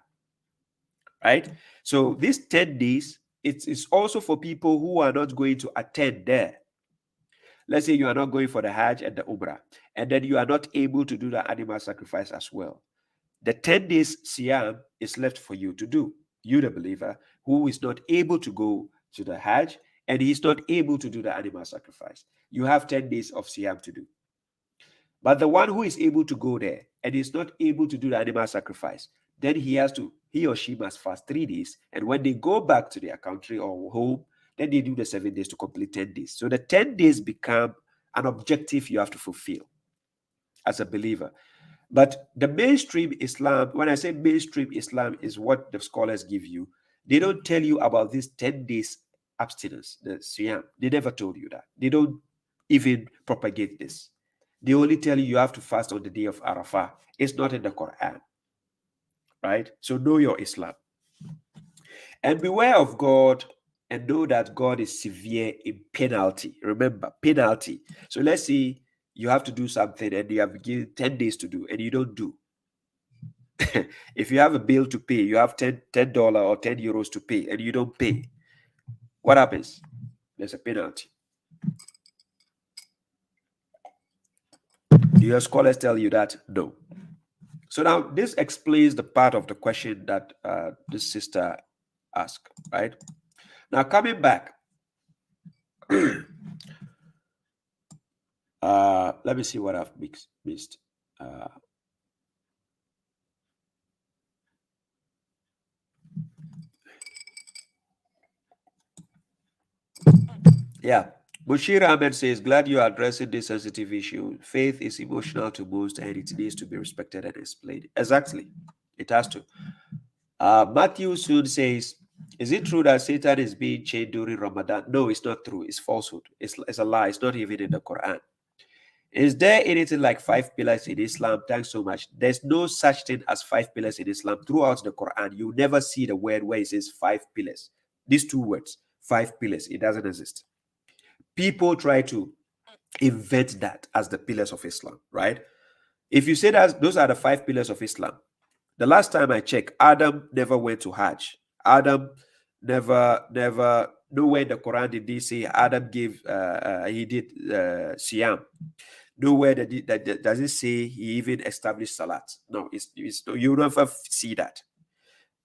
Right? So these 10 days, it's also for people who are not going to attend there. Let's say you are not going for the Hajj and the Umrah, and then you are not able to do the animal sacrifice as well. The 10 days Siyam is left for you to do. You, the believer, who is not able to go to the Hajj, and he's not able to do the animal sacrifice. You have 10 days of Siyam to do. But the one who is able to go there and is not able to do the animal sacrifice, then he or she must fast 3 days. And when they go back to their country or home, then they do the 7 days to complete 10 days. So the 10 days become an objective you have to fulfill as a believer. But the mainstream Islam, when I say mainstream Islam, is what the scholars give you. They don't tell you about this 10 days abstinence, the Siyam. They never told you that. They don't even propagate this. They only tell you have to fast on the day of Arafah. It's not in the Quran, right? So know your Islam. And beware of God and know that God is severe in penalty. Remember, penalty. So let's say you have to do something and you have given 10 days to do and you don't do. If you have a bill to pay, you have $10 or 10 euros to pay and you don't pay, what happens? There's a penalty. Do your scholars tell you that? No. So now this explains the part of the question that this sister asked, right? Now coming back, let me see what I've missed. Yeah. Mushir Ahmed says, glad you are addressing this sensitive issue. Faith is emotional to most and it needs to be respected and explained. Exactly. It has to. Matthew soon says, is it true that Satan is being chained during Ramadan? No, it's not true. It's falsehood. It's a lie. It's not even in the Quran. Is there anything like 5 pillars in Islam? Thanks so much. There's no such thing as 5 pillars in Islam. Throughout the Quran, you never see the word where it says 5 pillars. These two words, 5 pillars, it doesn't exist. People try to invent that as the pillars of Islam, right? If you say that those are the 5 pillars of Islam, the last time I checked, Adam never went to Hajj. Adam never, nowhere in the Quran did they say Adam gave, he did Siyam. Nowhere does it say he even established Salat. No, you never see that.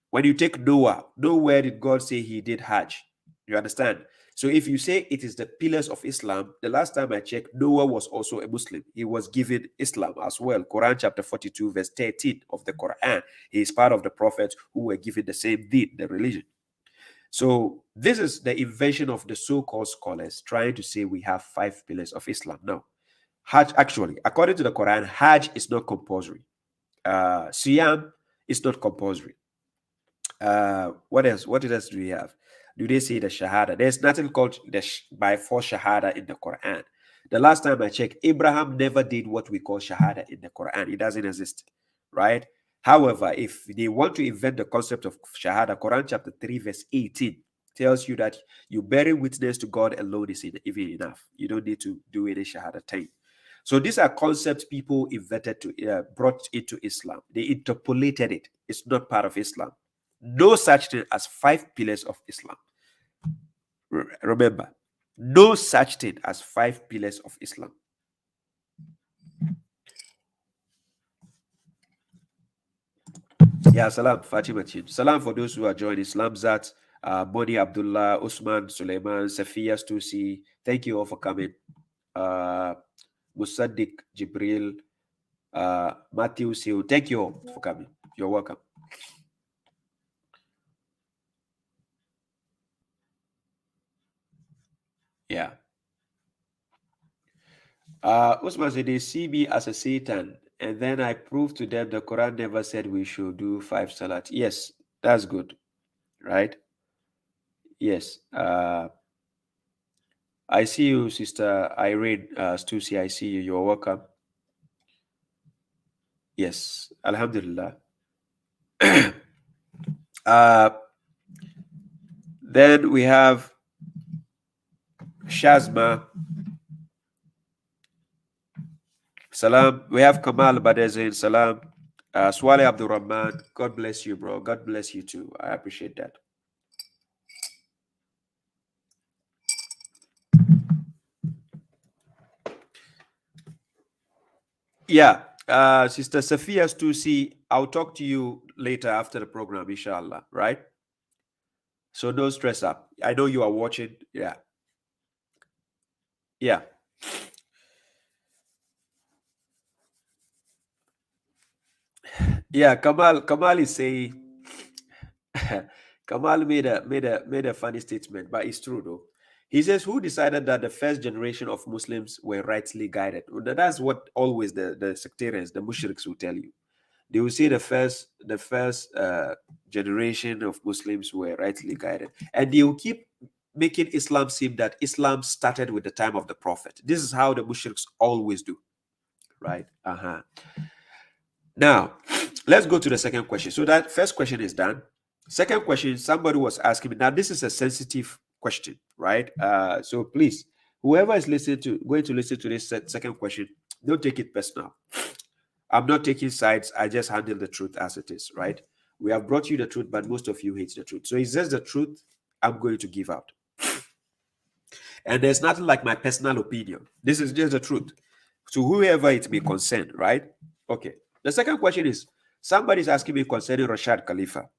When you take Noah, nowhere did God say he did Hajj. You understand? So if you say it is the pillars of Islam, the last time I checked, Noah was also a Muslim. He was given Islam as well. Quran chapter 42, verse 13 of the Quran. He is part of the prophets who were given the same deen, the religion. So this is the invention of the so-called scholars trying to say we have 5 pillars of Islam. No. Hajj, actually, according to the Quran, Hajj is not compulsory. Siyam is not compulsory. What else? What else do we have? Do they say the Shahada? There's nothing called by force Shahada in the Quran. The last time I checked, Abraham never did what we call Shahada in the Quran. It doesn't exist, right? However, if they want to invent the concept of Shahada, Quran chapter 3, verse 18 tells you that you bearing witness to God alone is even enough. You don't need to do any Shahada time. So these are concepts people invented to brought into Islam. They interpolated it. It's not part of Islam. No such thing as 5 pillars of Islam. Remember, no such thing as 5 pillars of Islam. Yeah, salam, Fatima Chin. Salam for those who are joining. Islamzat, Moni Abdullah, Usman, Suleiman, Safiya Stusi. Thank you all for coming. Musaddiq, Jibril, Matthew Siu. Thank you all for coming. You're welcome. Yeah. Usman said they see me as a Satan, and then I proved to them the Quran never said we should do 5 salat. Yes, that's good, right? Yes. I see you, Sister Irene Stussy. I see you. You're welcome. Yes, Alhamdulillah. Then we have Shazma. Salam. We have Kamal Badezin. Salam. Swale Abdul Rahman. God bless you, bro. God bless you too. I appreciate that. Yeah. Sister Safiya Stussy, I'll talk to you later after the program, inshallah, right? So don't stress up. I know you are watching. Yeah. Yeah. Yeah, Kamal is saying Kamal made a funny statement, but it's true though. He says, who decided that the first generation of Muslims were rightly guided? That's what always the sectarians, the mushriks will tell you. They will say the first generation of Muslims were rightly guided. And they will keep making Islam seem that Islam started with the time of the Prophet. This is how the mushriks always do, right? Now, let's go to the second question. So that first question is done. Second question, somebody was asking me. Now, this is a sensitive question, right? So please, whoever is going to listen to this second question, don't take it personal. I'm not taking sides. I just handle the truth as it is, right? We have brought you the truth, but most of you hate the truth. So it's just the truth I'm going to give out. And there's nothing like my personal opinion. This is just the truth. To whoever it may concern, right? Okay. The second question is, somebody's asking me concerning Rashad Khalifa.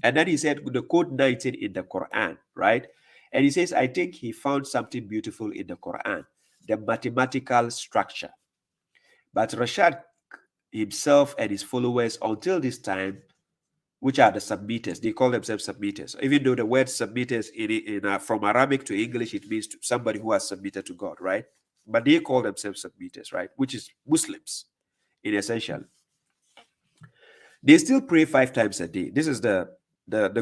And then he said the code 19 in the Quran, right? And he says, I think he found something beautiful in the Quran, the mathematical structure. But Rashad himself and his followers until this time, which are the submitters, they call themselves submitters. Even though the word submitters from Arabic to English, it means somebody who has submitted to God, right? But they call themselves submitters, right? Which is Muslims in essential. They still pray 5 times a day. This is the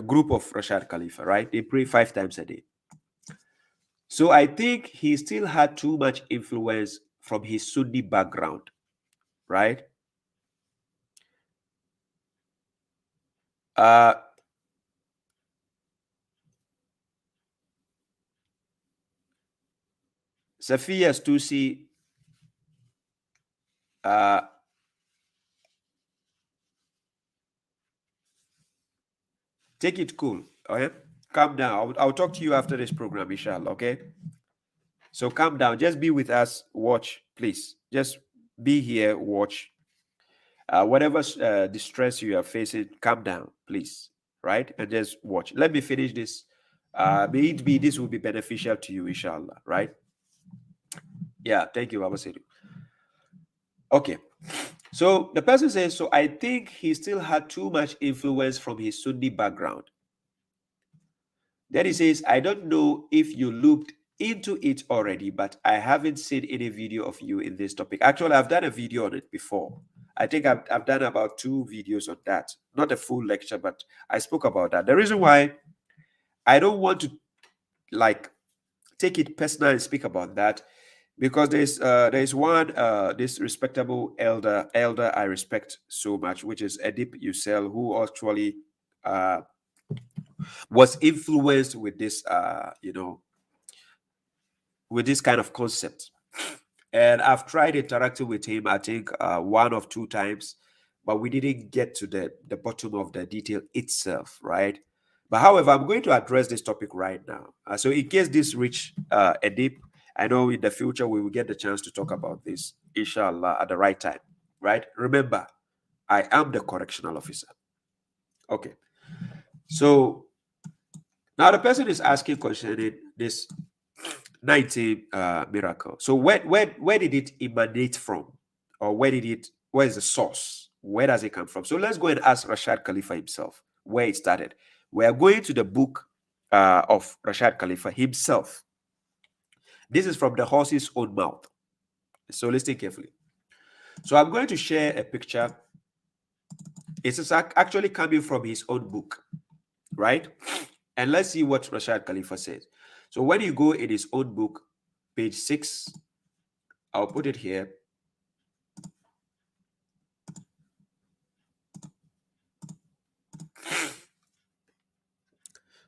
group of Rashad Khalifa, right? They pray 5 times a day. So I think he still had too much influence from his Sunni background, right? Safiya Stusi, take it cool, okay? Calm down. I'll talk to you after this program, inshallah, okay? So calm down. Just be with us. Watch, please. Just be here, watch. Whatever distress you are facing, calm down, please, right? And just watch. Let me finish this. May it be this will be beneficial to you, inshallah, right? Yeah, thank you, Baba Sidi. Okay. So the person says, so I think he still had too much influence from his Sunni background. Then he says, I don't know if you looked into it already, but I haven't seen any video of you in this topic. Actually, I've done a video on it before. I think I've done about 2 videos on that. Not a full lecture, but I spoke about that. The reason why I don't want to take it personal and speak about that, because there's one this respectable elder I respect so much, which is Edip Yusel, who actually was influenced with this with this kind of concept. And I've tried interacting with him, I think 1 or 2 times, but we didn't get to the bottom of the detail itself, right? But however, I'm going to address this topic right now. So in case this reach Edip, I know in the future we will get the chance to talk about this, inshallah, at the right time, right? Remember, I am the correctional officer. Okay. So now the person is asking concerning this 19 miracle. So where did it emanate from? Or where is the source? Where does it come from? So let's go and ask Rashad Khalifa himself where it started. We are going to the book of Rashad Khalifa himself. This is from the horse's own mouth. So listen carefully. So I'm going to share a picture. It's actually coming from his own book, right? And let's see what Rashad Khalifa says. So when you go in his own book, page 6, I'll put it here.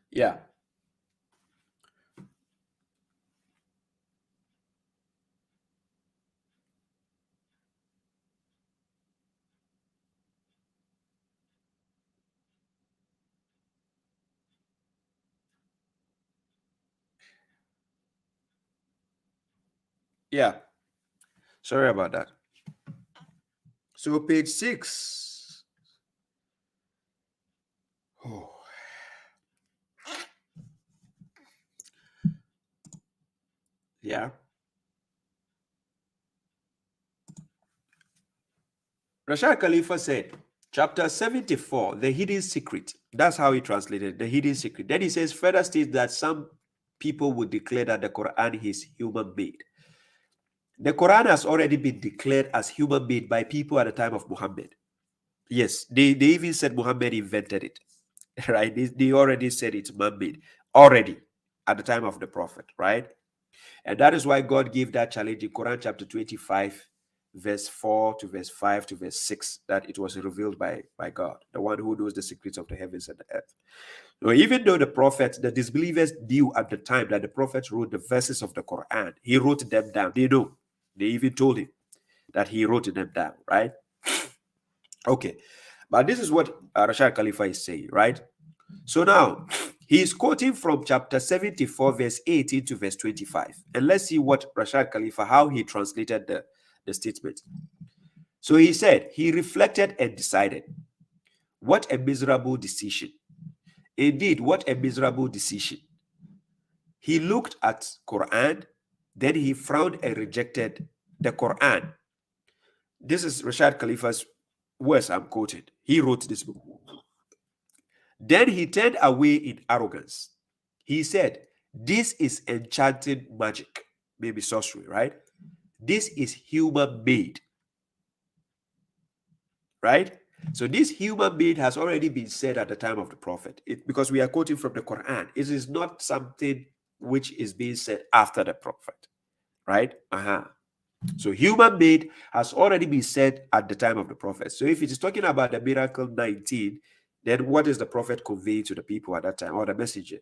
Yeah. Yeah. Sorry about that. So page 6. Oh. Yeah. Rashad Khalifa said, chapter 74, the hidden secret. That's how he translated the hidden secret. Then he says, further states that some people would declare that the Quran is human made. The Quran has already been declared as human made by people at the time of Muhammad. Yes, they even said Muhammad invented it, right? They already said it's man-made already at the time of the Prophet, right? And that is why God gave that challenge in Quran chapter 25, verse 4 to verse 5 to verse 6, that it was revealed by God, the one who knows the secrets of the heavens and the earth. So even though the disbelievers knew at the time that the Prophet wrote the verses of the Quran, he wrote them down. They know. They even told him that he wrote them down, right? Okay. But this is what Rashad Khalifa is saying, right? So now, he is quoting from chapter 74, verse 18 to verse 25. And let's see what Rashad Khalifa, how he translated the statement. So he said, he reflected and decided, what a miserable decision. Indeed, what a miserable decision. He looked at Quran, then he frowned and rejected the Quran. This is Rashad Khalifa's words I'm quoting. He wrote this book. Then he turned away in arrogance. He said, this is enchanted magic, maybe sorcery, right? This is human made, right? So this human made has already been said at the time of the Prophet, because we are quoting from the Quran. It is not something which is being said after the Prophet, right? So human made has already been said at the time of the Prophet. So if it is talking about the miracle 19, then what is the Prophet conveying to the people at that time, or the messenger?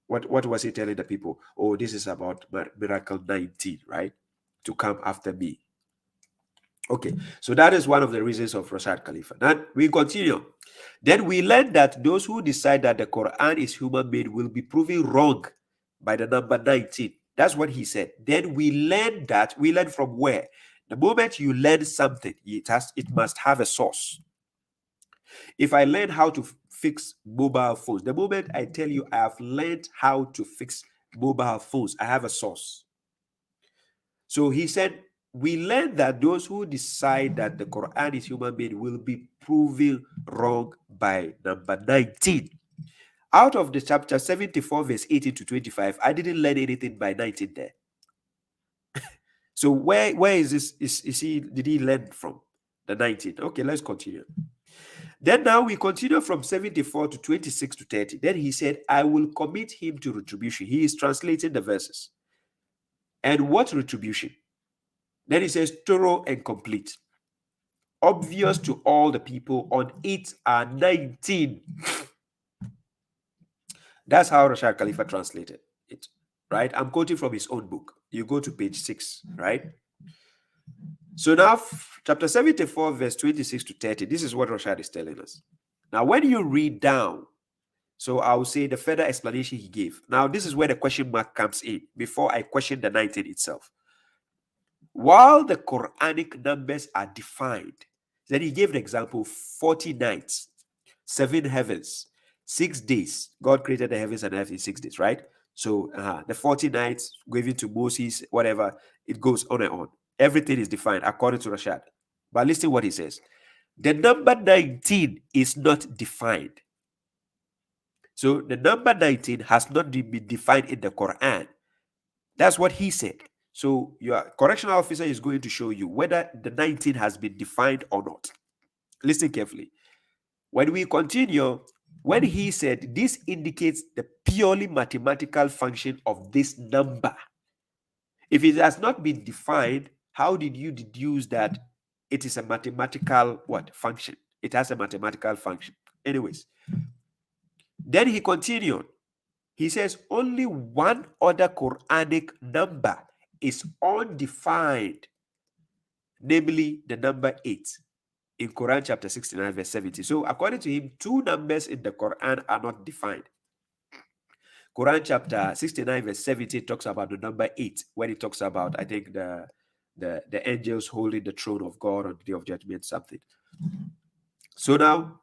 What was he telling the people? Oh, this is about miracle 19, right? To come after me. Okay, so that is one of the reasons of Rashad Khalifa. Now we continue. Then we learn that those who decide that the Quran is human made will be proven wrong by the number 19. That's what he said. Then we learn that. We learn from where? The moment you learn something, it must have a source. If I learn how to fix mobile phones, the moment I tell you I have learned how to fix mobile phones, I have a source. So he said, we learn that those who decide that the Quran is human made will be proven wrong by number 19. Out of the chapter 74, verse 18 to 25, I didn't learn anything by 19 there. So where is this? Did he learn from the 19? Okay, let's continue. Then now we continue from 74 to 26 to 30. Then he said, I will commit him to retribution. He is translating the verses. And what retribution? Then he says, thorough and complete, obvious to all the people. On it are 19. That's how Rashad Khalifa translated it, right? I'm quoting from his own book. You go to page 6, right? So now, chapter 74, verse 26 to 30, this is what Rashad is telling us. Now, when you read down, so I will say the further explanation he gave. Now, this is where the question mark comes in, before I question the 19 itself. While the Quranic numbers are defined, then he gave an example: 40 nights, 7 heavens, 6 days. God created the heavens and earth in 6 days, right? So the 40 nights given to Moses, whatever, it goes on and on. Everything is defined according to Rashad. But listen to what he says. The number 19 is not defined. So the number 19 has not been defined in the Quran. That's what he said. So your correctional officer is going to show you whether the 19 has been defined or not. Listen carefully. When we continue, when he said this indicates the purely mathematical function of this number. If it has not been defined, how did you deduce that it is a mathematical function? It has a mathematical function. Anyways, then he continued. He says only one other Quranic number is undefined, namely the number 8 in Quran chapter 69, verse 70. So according to him, 2 numbers in the Quran are not defined. Quran chapter 69, verse 70 talks about the number 8 when it talks about, I think, the angels holding the throne of God on the day of judgment, something. So now,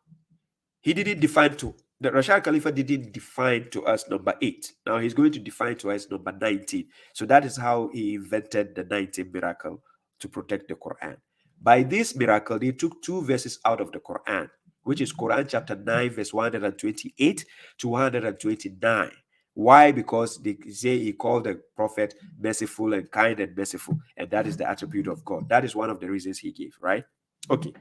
he didn't define the Rashad Khalifa didn't define to us number 8. Now he's going to define to us number 19. So that is how he invented the 19 miracle to protect the Quran. By this miracle, they took 2 verses out of the Quran, which is Quran chapter 9, verse 128 to 129, Why? Because they say he called the prophet merciful and kind and merciful, and that is the attribute of God. That is one of the reasons he gave, right? Okay.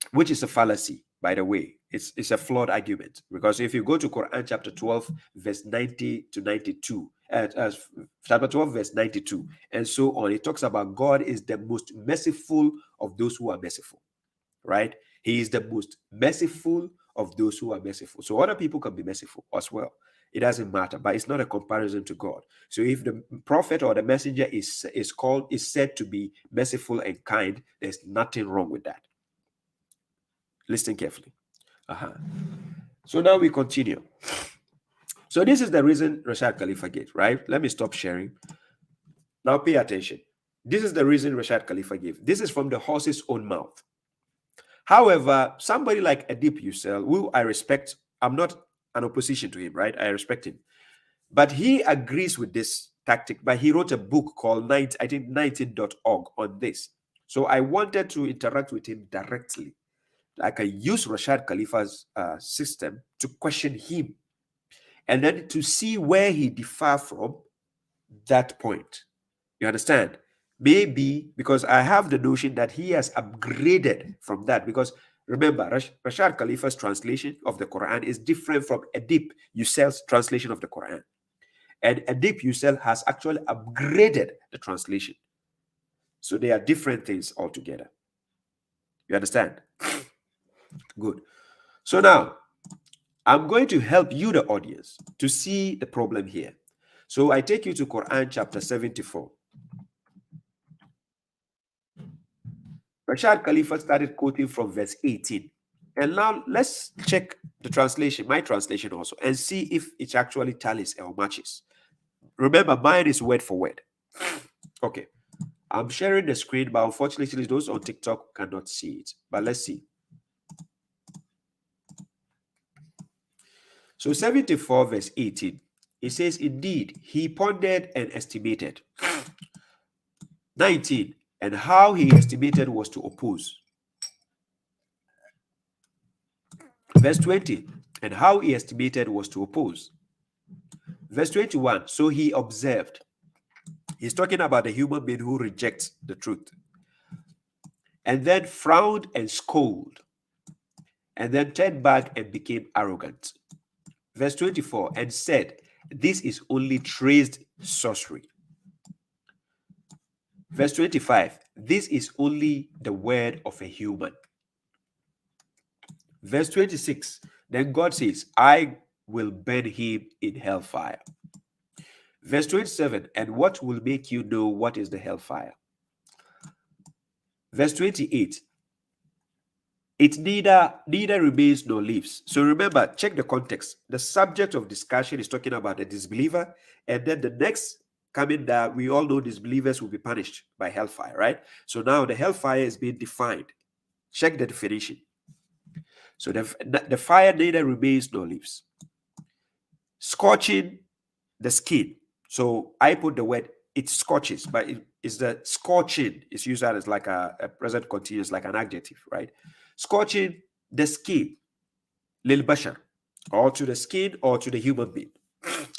Which is a fallacy, by the way. It's a flawed argument, because if you go to Quran chapter 12, verse 90 to 92, chapter 12, verse 92, and so on, it talks about God is the most merciful of those who are merciful, right? He is the most merciful of those who are merciful. So other people can be merciful as well. It doesn't matter, but it's not a comparison to God. So if the prophet or the messenger is said to be merciful and kind, there's nothing wrong with that. Listen carefully. So now we continue. So this is the reason Rashad Khalifa gave, right? Let me stop sharing. Now pay attention. This is the reason Rashad Khalifa gave. This is from the horse's own mouth. However, somebody like Adib Yusel, who I respect, I'm not an opposition to him, right? I respect him. But he agrees with this tactic, but he wrote a book called 19.org on this. So I wanted to interact with him directly. I can use Rashad Khalifa's system to question him and then to see where he differs from that point. You understand? Maybe because I have the notion that he has upgraded from that, because remember, Rashad Khalifa's translation of the Quran is different from Adib Yusel's translation of the Quran. And Adib Yusel has actually upgraded the translation. So they are different things altogether. You understand? Good. So now, I'm going to help you, the audience, to see the problem here. So I take you to Quran chapter 74. Rashad Khalifa started quoting from verse 18. And now let's check the translation, my translation also, and see if it actually tallies or matches. Remember, mine is word for word. Okay. I'm sharing the screen, but unfortunately, those on TikTok cannot see it. But let's see. So 74 verse 18, it says, indeed, he pondered and estimated. 19, and how he estimated was to oppose. Verse 20, and how he estimated was to oppose. Verse 21, so he observed. He's talking about the human being who rejects the truth. And then frowned and scolded. And then turned back and became arrogant. Verse 24, and said, this is only traced sorcery. Verse 25, this is only the word of a human. Verse 26, then God says, I will burn him in hellfire. Verse 27, and what will make you know what is the hellfire? Verse 28, it neither remains nor lives. So remember, check the context. The subject of discussion is talking about the disbeliever, and then the next coming that we all know disbelievers will be punished by hellfire, right? So now the hellfire is being defined. Check the definition. So the fire neither remains nor lives. Scorching the skin. So I put the word, it scorches, but it is the scorching. It's used as like a present continuous, like an adjective, right? Scorching the skin, lil bashar, or to the skin or to the human being,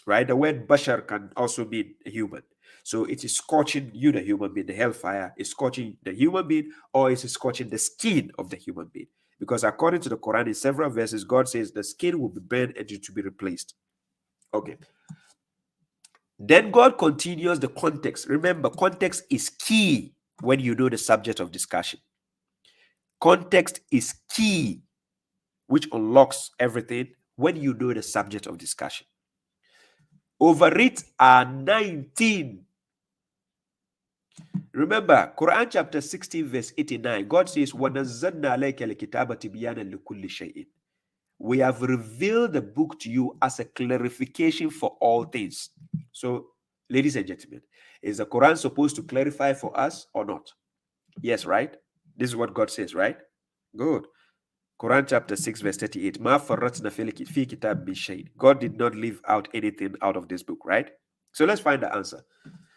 right? The word bashar can also mean a human. So it is scorching you, the human being. The hellfire is scorching the human being, or it is scorching the skin of the human being. Because according to the Quran, in several verses, God says the skin will be burned and it will be replaced. Okay. Then God continues the context. Remember, context is key when you know the subject of discussion. Context is key, which unlocks everything when you know the subject of discussion. Over it are 19. Remember, Quran chapter 16, verse 89, God says, وَنَزَّلْنَا عَلَيْكَ الْكِتَابَ تِبْيَانًا لِكُلِّ شَيْءٍ. We have revealed the book to you as a clarification for all things. So, ladies and gentlemen, is the Quran supposed to clarify for us or not? Yes, right? This is what God says, right? Good. Quran chapter 6, verse 38. مَا فَرَّطْنَا فِي كِتَابٍ مِّن شَيْءٍ. God did not leave out anything out of this book, right? So let's find the answer.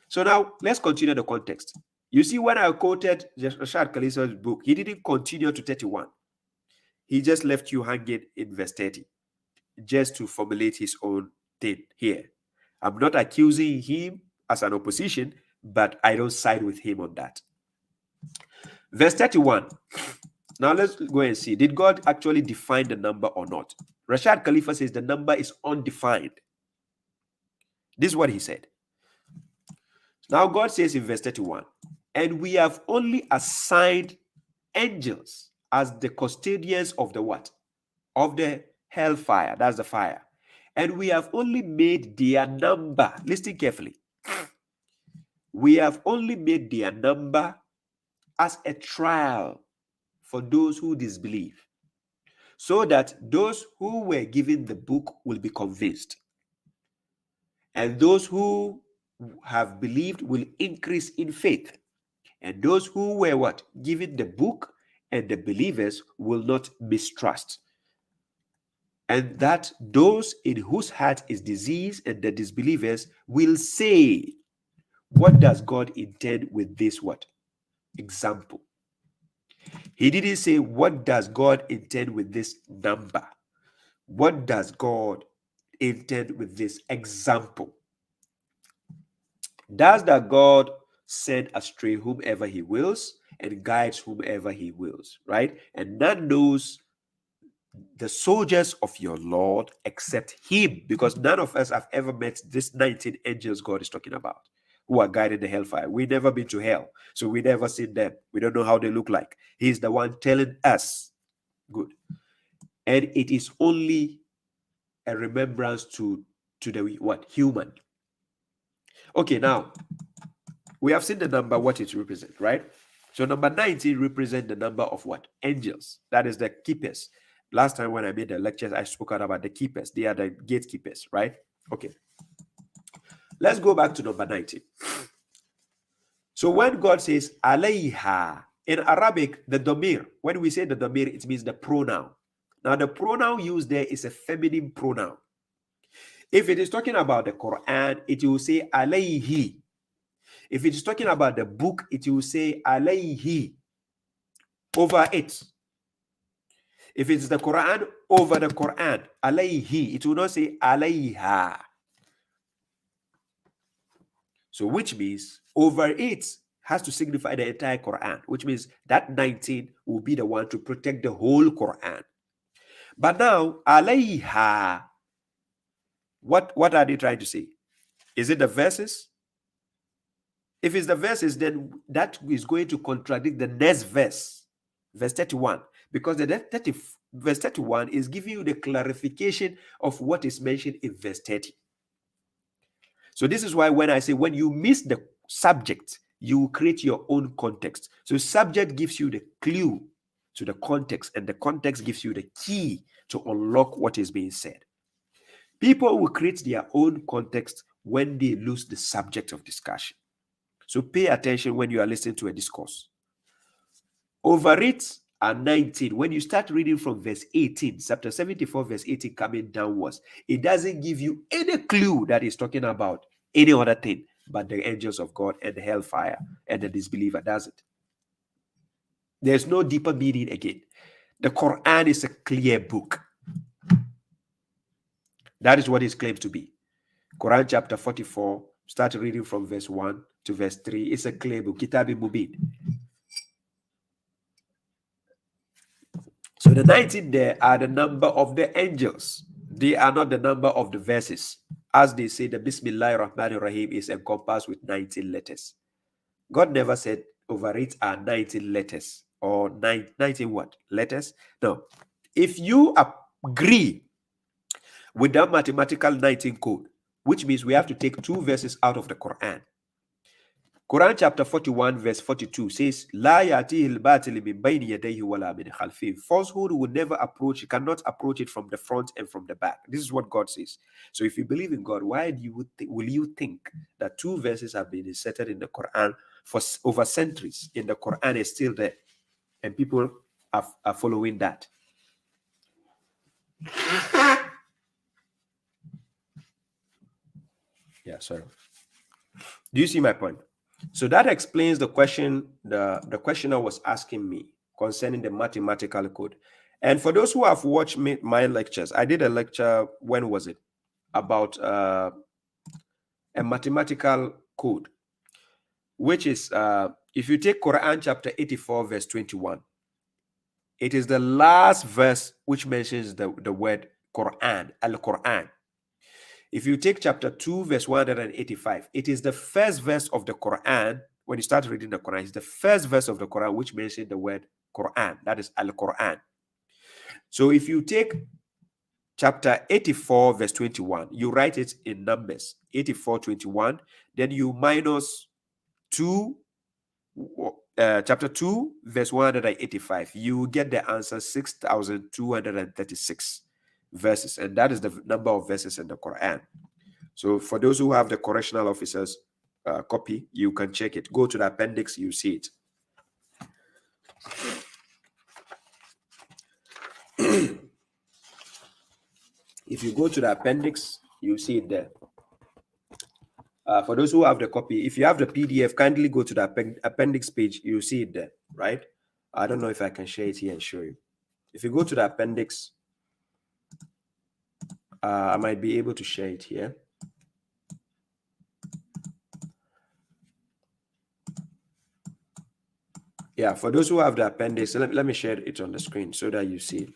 So now, let's continue the context. You see, when I quoted Rashad Khalifa's book, he didn't continue to 31. He just left you hanging in verse 30, just to formulate his own thing here. I'm not accusing him as an opposition, but I don't side with him on that. Verse 31. Now let's go and see. Did God actually define the number or not? Rashad Khalifa says the number is undefined. This is what he said. Now God says in verse 31, and we have only assigned angels as the custodians of the what? Of the hellfire. That's the fire. And we have only made their number. Listen carefully. We have only made their number as a trial for those who disbelieve, so that those who were given the book will be convinced, and those who have believed will increase in faith, and those who were what? Given the book and the believers will not mistrust, and that those in whose heart is disease and the disbelievers will say, what does God intend with this what? Example. He didn't say, what does God intend with this number? What does God intend with this example? Does that God send astray whomever he wills and guides whomever he wills, right? And none knows the soldiers of your Lord except him, because none of us have ever met this 19 angels God is talking about who are guiding the hellfire. We've never been to hell, so we never seen them. We don't know how they look like. He's the one telling us. Good. And it is only a remembrance to the what? Human. Okay, now we have seen the number, what it represents, right? So number 19 represents the number of what? Angels. That is the keepers. Last time when I made the lectures, I spoke about the keepers. They are the gatekeepers, right? Okay. Let's go back to number 19. So when God says alayha, in Arabic, the domir, when we say the domir, it means the pronoun. Now the pronoun used there is a feminine pronoun. If it is talking about the Quran, it will say alayhi. If it is talking about the book, it will say alayhi, over it. If it's the Quran, over the Quran, alayhi, it will not say alayha. So which means over it has to signify the entire Quran, which means that 19 will be the one to protect the whole Quran. But now, alayha, what are they trying to say? Is it the verses? If it's the verses, then that is going to contradict the next verse, verse 31, because verse 31 is giving you the clarification of what is mentioned in verse 30. So this is why when I say when you miss the subject, you create your own context. So subject gives you the clue to the context, and the context gives you the key to unlock what is being said. People will create their own context when they lose the subject of discussion. So pay attention when you are listening to a discourse. Over it are 19. When you start reading from verse 18, chapter 74, verse 18 coming downwards, it doesn't give you any clue that it's talking about any other thing but the angels of God and the hellfire and the disbeliever, does it? There's no deeper meaning again. The Quran is a clear book. That is what it claims to be. Quran chapter 44, start reading from verse 1 to verse 3. It's a clear book. Kitabi Mubin. So the 19 there are the number of the angels. They are not the number of the verses. As they say, the Bismillahir Rahmanir Rahim is encompassed with 19 letters. God never said over it are 19 letters or 19 what? Letters? No. If you agree with that mathematical 19 code, which means we have to take 2 verses out of the Quran. Quran chapter 41 verse 42 says, La ya'tihi al-batil min bayni yadayhi wala min khalfihi. Falsehood will never approach, cannot approach it from the front and from the back. This is what God says. So if you believe in God, why will you think that 2 verses have been inserted in the Quran for over centuries? In the Quran is still there, and people are following that. Yeah, sorry. Do you see my point? So that explains the question the questioner was asking me concerning the mathematical code. And for those who have watched my lectures, I did a lecture, when was it? about a mathematical code, which is if you take Quran chapter 84 verse 21, it is the last verse which mentions the word Quran, al-Quran. If you take chapter 2 verse 185, it is the first verse of the Quran. When you start reading the Quran, it's the first verse of the Quran which mentions the word Quran, that is al-Quran. So if you take chapter 84 verse 21, you write it in numbers, 84:21, then you minus 2, chapter 2 verse 185, you get the answer 6,236 verses, and that is the number of verses in the Quran. So for those who have the correctional officer's copy, you can check it. Go to the appendix, you see it. If you go to the appendix, you see it there. For those who have the copy, if you have the PDF, kindly go to the appendix page. You see it there, right? I don't know if I can share it here and show you. If you go to the appendix, I might be able to share it here. Yeah, for those who have the appendix, let me share it on the screen so that you see it.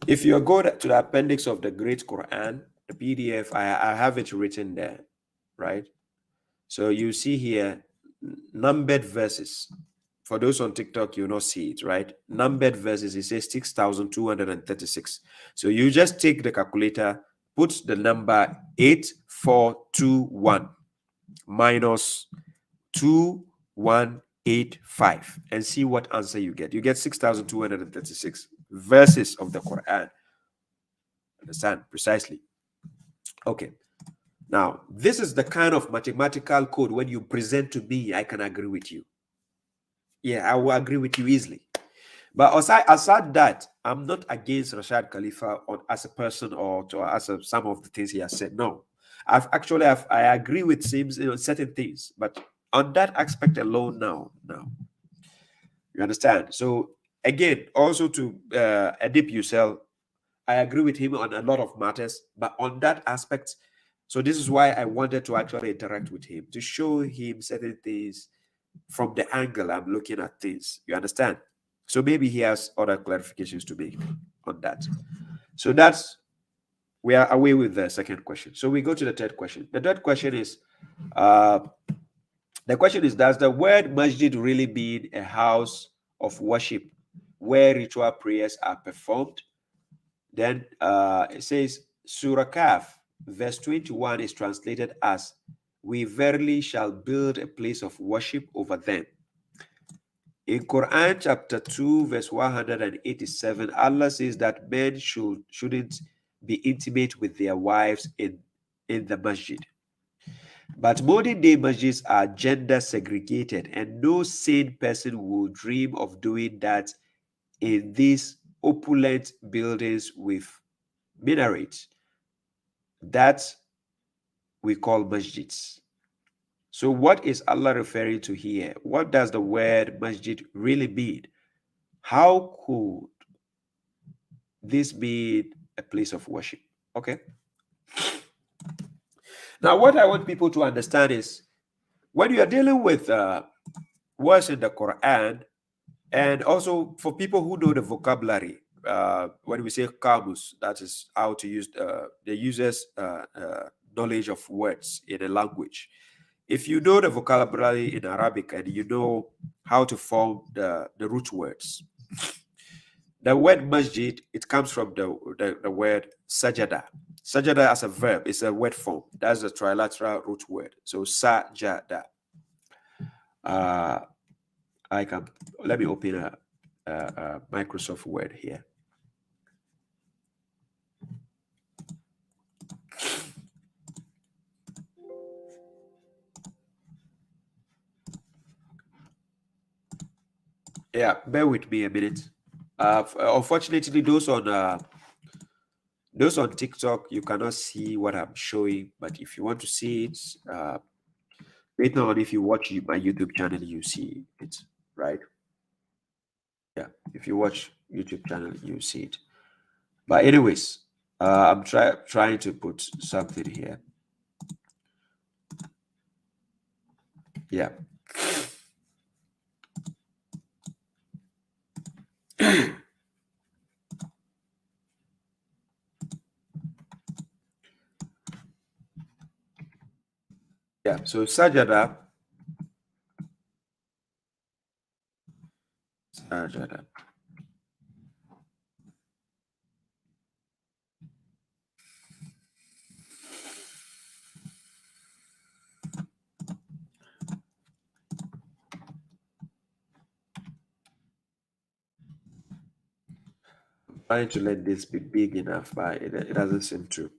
If you go to the appendix of the Great Quran, the PDF, I have it written there, right? So you see here, numbered verses. For those on TikTok, you'll not see it, right? Numbered verses, it says 6,236. So you just take the calculator, put the number 8421 minus 2185 and see what answer you get. You get 6,236 verses of the Quran. Understand? Precisely. Okay. Now, this is the kind of mathematical code when you present to me, I can agree with you. Yeah, I will agree with you easily. But aside that, I'm not against Rashad Khalifa as a person or some of the things he has said. No, I agree with certain things, but on that aspect alone, no. You understand? So again, also to Adib Yusel, I agree with him on a lot of matters, but on that aspect, so this is why I wanted to actually interact with him, to show him certain things from the angle I'm looking at things. You understand? So maybe he has other clarifications to make on that. So we are away with the second question. So we go to the third question. The third question is, does the word Masjid really mean a house of worship where ritual prayers are performed? Then it says, Surah Kaf, verse 21 is translated as, we verily shall build a place of worship over them. In Quran chapter 2, verse 187, Allah says that men shouldn't be intimate with their wives in the masjid. But modern day masjids are gender segregated, and no sane person will dream of doing that in these opulent buildings with minarets that we call masjids. So what is Allah referring to here? What does the word masjid really mean? How could this be a place of worship? Okay. Now, what I want people to understand is, when you are dealing with words in the Quran, and also for people who know the vocabulary, when we say kamus, that is how to use the user's knowledge of words in a language. If you know the vocabulary in Arabic and you know how to form the root words, the word masjid, it comes from the word sajada. Sajada as a verb is a word form. That's a trilateral root word. So sajada. Let me open a Microsoft Word here. Yeah, bear with me a minute. Unfortunately, those on TikTok, you cannot see what I'm showing. But if you want to see it, later on, if you watch my YouTube channel, you see it, right? Yeah, if you watch YouTube channel, you see it. But anyways, I'm trying to put something here. Yeah. Yeah, so sajada. Sajada. I'm trying to let this be big enough, but it doesn't seem to.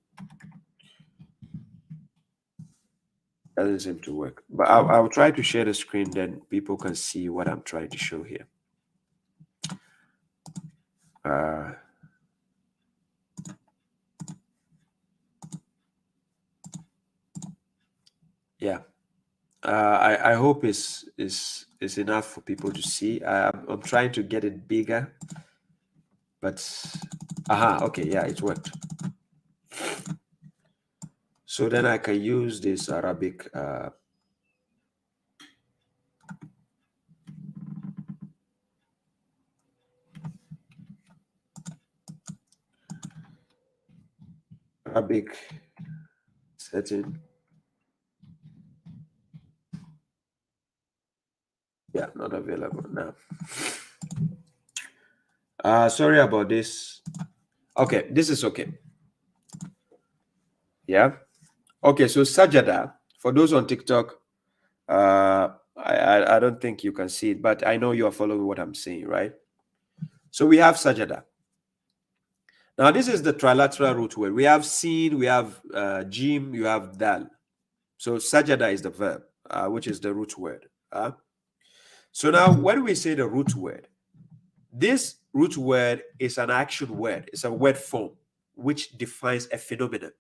Doesn't seem to work. But I'll try to share the screen, then people can see what I'm trying to show here. Yeah. I hope it's enough for people to see. I'm trying to get it bigger, but okay, yeah, it worked. So then I can use this Arabic setting. Yeah, not available now. Sorry about this. Okay, this is okay. Yeah. Okay, so sajada, for those on TikTok, I don't think you can see it, but I know you are following what I'm saying, right? So we have sajada. Now this is the trilateral root word. We have sin, we have jim, you have dal. So sajada is the verb, which is the root word. So now when we say the root word, this root word is an action word. It's a word form which defines a phenomenon,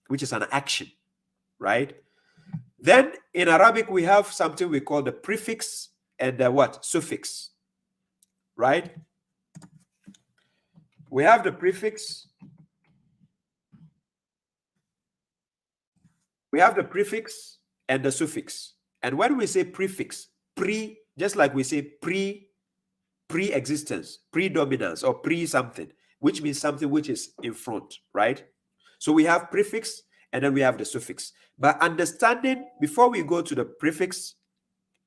which is an action, right? Then in Arabic, we have something we call the prefix and the what? Suffix, right? We have the prefix. We have the prefix and the suffix. And when we say prefix, just like we say pre-existence, predominance, or pre-something, which means something which is in front, right? So we have prefix and then we have the suffix. But understanding, before we go to the prefix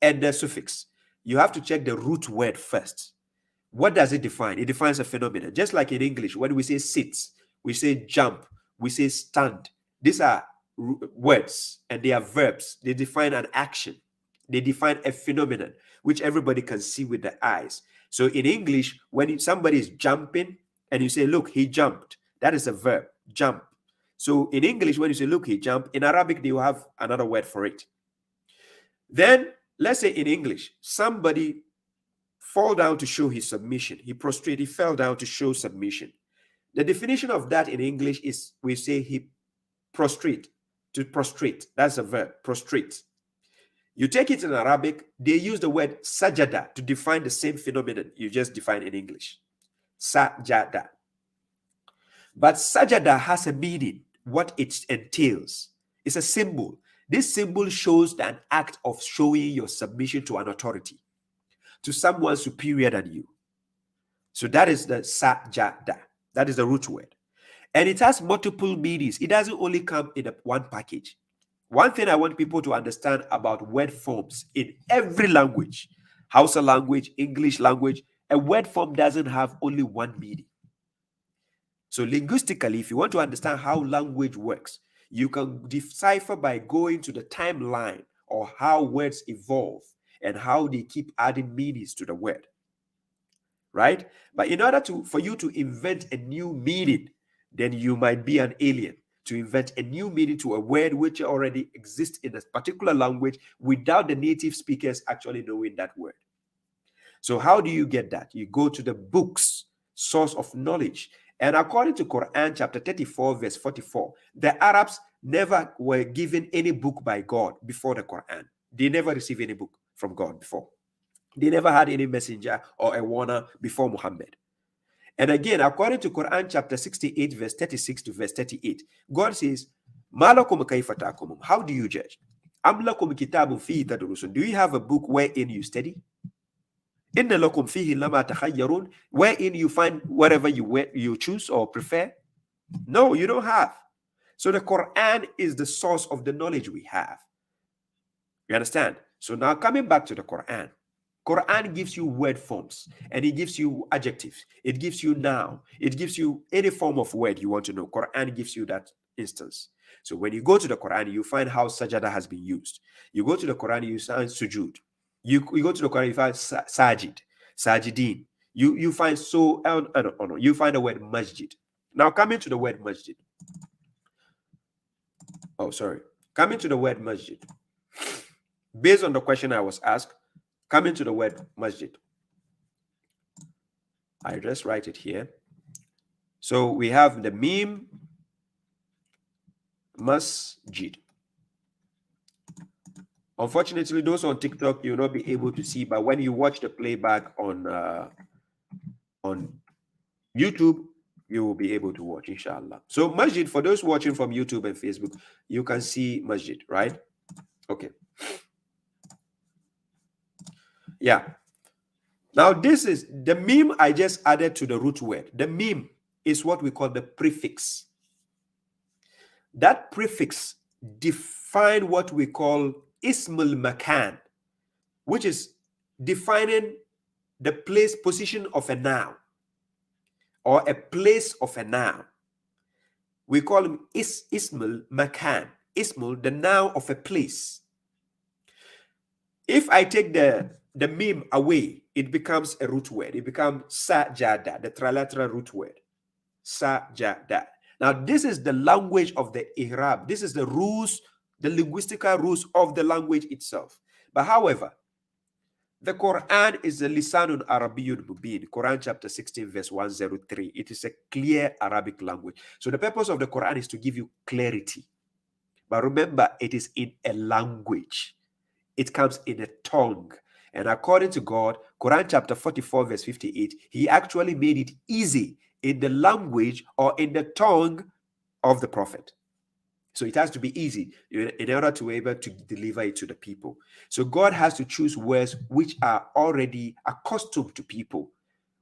and the suffix, you have to check the root word first. What does it define? It defines a phenomenon. Just like in English, when we say sit, we say jump, we say stand. These are words and they are verbs. They define an action. They define a phenomenon, which everybody can see with the eyes. So in English, when somebody is jumping and you say, look, he jumped, that is a verb, jump. So in English, when you say, look, he jumped, in Arabic, they will have another word for it. Then let's say in English, somebody fall down to show his submission. He prostrated, he fell down to show submission. The definition of that in English is we say he prostrate, to prostrate. That's a verb, prostrate. You take it in Arabic, they use the word sajada to define the same phenomenon you just defined in English. Sajada. But sajada has a meaning, what it entails. It's a symbol. This symbol shows an act of showing your submission to an authority, to someone superior than you. So that is the sajada. That is the root word. And it has multiple meanings. It doesn't only come in one package. One thing I want people to understand about word forms in every language, Hausa language, English language, a word form doesn't have only one meaning. So linguistically, if you want to understand how language works, you can decipher by going to the timeline or how words evolve and how they keep adding meanings to the word, right? But in order for you to invent a new meaning, then you might be an alien to invent a new meaning to a word which already exists in a particular language without the native speakers actually knowing that word. So how do you get that? You go to the books, source of knowledge. And according to Quran chapter 34, verse 44, the Arabs never were given any book by God before the Quran. They never received any book from God before. They never had any messenger or a warner before Muhammad. And again, according to Quran chapter 68, verse 36 to verse 38, God says, Malakum kayfa tahkumun? How do you judge? Am lakum kitabun fihi tadrusun? Do you have a book wherein you study? Inna lakum fihi lama takhayyarun? Wherein you find whatever you choose or prefer? No, you don't have. So the Quran is the source of the knowledge we have. You understand? So now coming back to the Quran, Quran gives you word forms and it gives you adjectives. It gives you noun. It gives you any form of word you want to know. Quran gives you that instance. So when you go to the Quran, you find how sajada has been used. You go to the Quran, you find sujud. You go to the Quran, you find sajid, sajidin. You find you find the word masjid. Now coming to the word masjid. Oh, sorry. Coming to the word masjid. Based on the question I was asked, coming to the word masjid. I just write it here. So we have the meme masjid. Unfortunately, those on TikTok, you'll not be able to see, but when you watch the playback on YouTube, you will be able to watch, inshallah. So masjid, for those watching from YouTube and Facebook, you can see masjid, right? Okay. Yeah. Now, this is the meme I just added to the root word. The meme is what we call the prefix. That prefix defines what we call ismul makan, which is defining the place, position of a noun or a place of a noun. We call him ismul makan. Ismul, the noun of a place. If I take the meme away, it becomes a root word. It becomes sajada, the trilateral root word. Sajada. Now, this is the language of the I'rab. This is the rules, the linguistical rules of the language itself. But however, the Quran is the Lisanun Arabiyyun Mubin, Quran chapter 16, verse 103. It is a clear Arabic language. So the purpose of the Quran is to give you clarity. But remember, it is in a language. It comes in a tongue. And according to God, Quran chapter 44, verse 58, he actually made it easy in the language or in the tongue of the prophet. So it has to be easy in order to be able to deliver it to the people. So God has to choose words which are already accustomed to people,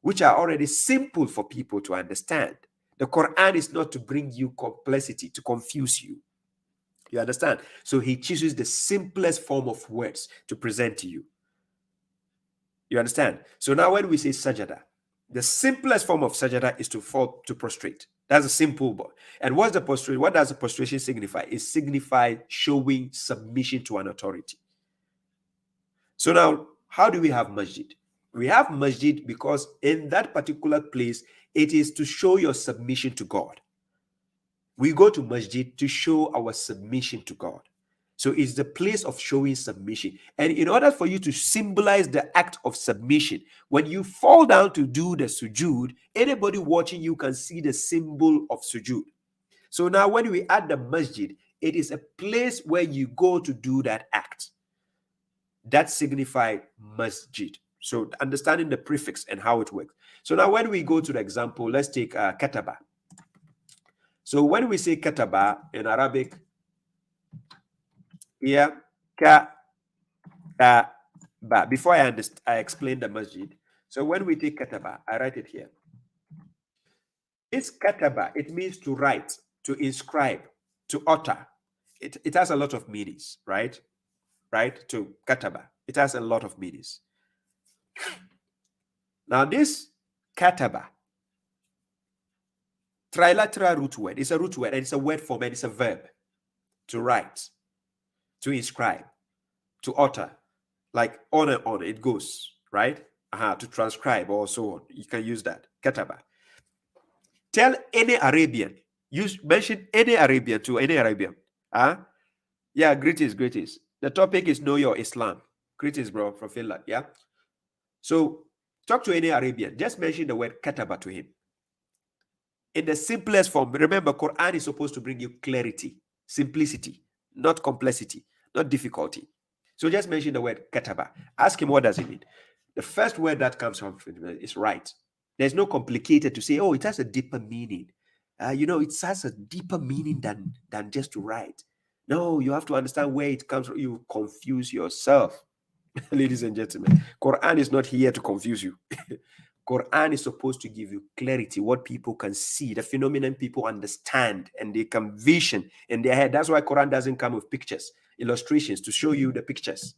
which are already simple for people to understand. The Quran is not to bring you complexity, to confuse you. You understand? So he chooses the simplest form of words to present to you. You understand? So now when we say sajada, the simplest form of sajada is to fall, to prostrate. That's a simple word. And what's the prostrate? What does the prostration signify? It signifies showing submission to an authority. So now, how do we have masjid? We have masjid because in that particular place, it is to show your submission to God. We go to masjid to show our submission to God. So it's the place of showing submission. And in order for you to symbolize the act of submission, when you fall down to do the sujood, anybody watching you can see the symbol of sujood. So now when we add the masjid, it is a place where you go to do that act. That signifies masjid. So understanding the prefix and how it works. So now when we go to the example, let's take kataba. So when we say kataba in Arabic, here, kataba. Before I explain the masjid. So when we take kataba, I write it here. It's kataba. It means to write, to inscribe, to utter. It has a lot of meanings, right? Right? To kataba. It has a lot of meanings. Now this kataba, trilateral root word, it's a root word and it's a word form and it's a verb. To write, to inscribe, to utter, like on and on, it goes, right? To transcribe or so on. You can use that. Kataba. Tell any Arabian, mention any Arabian to any Arabian. Yeah, greetings. The topic is Know Your Islam. Greetings, bro, from Finland, yeah? So talk to any Arabian. Just mention the word kataba to him. In the simplest form. Remember, Quran is supposed to bring you clarity, simplicity, not complexity, not difficulty. So just mention the word kataba. Ask him what does it mean. The first word that comes from is right. There's no complicated to say, oh, it has a deeper meaning. You know, it has a deeper meaning than just to write. No, you have to understand where it comes from. You confuse yourself. Ladies and gentlemen, Quran is not here to confuse you. Quran is supposed to give you clarity, what people can see, the phenomenon people understand, and they can vision in their head. That's why Quran doesn't come with pictures, illustrations to show you the pictures,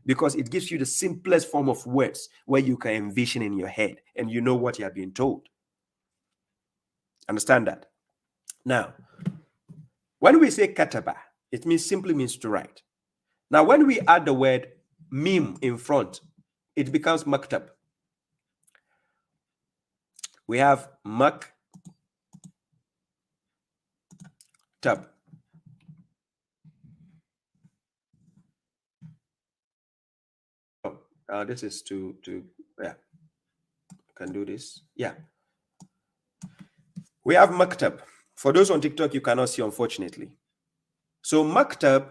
because it gives you the simplest form of words where you can envision in your head and you know what you are being told. Understand that? Now, when we say kataba, it simply means to write. Now, when we add the word mim in front, it becomes maktab. We have maktab. This is to yeah. Can do this. Yeah. We have maktab. For those on TikTok, you cannot see, unfortunately. So maktab,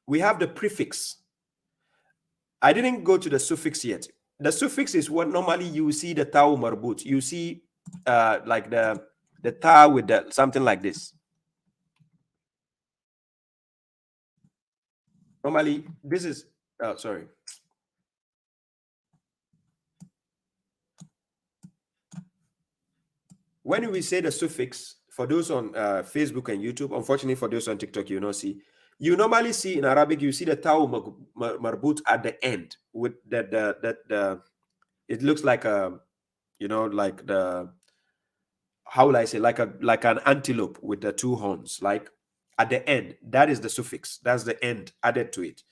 we have the prefix. I didn't go to the suffix yet. The suffix is what normally you see the taw marbut. You see like the ta with the something like this. Normally, this is sorry. When we say the suffix, for those on Facebook and YouTube, unfortunately for those on TikTok, you not see. You normally see in Arabic, you see the taw marbut at the end with the it looks like a, you know, like the, how will I say, like an antelope with the two horns, like at the end. That is the suffix. That's the end added to it.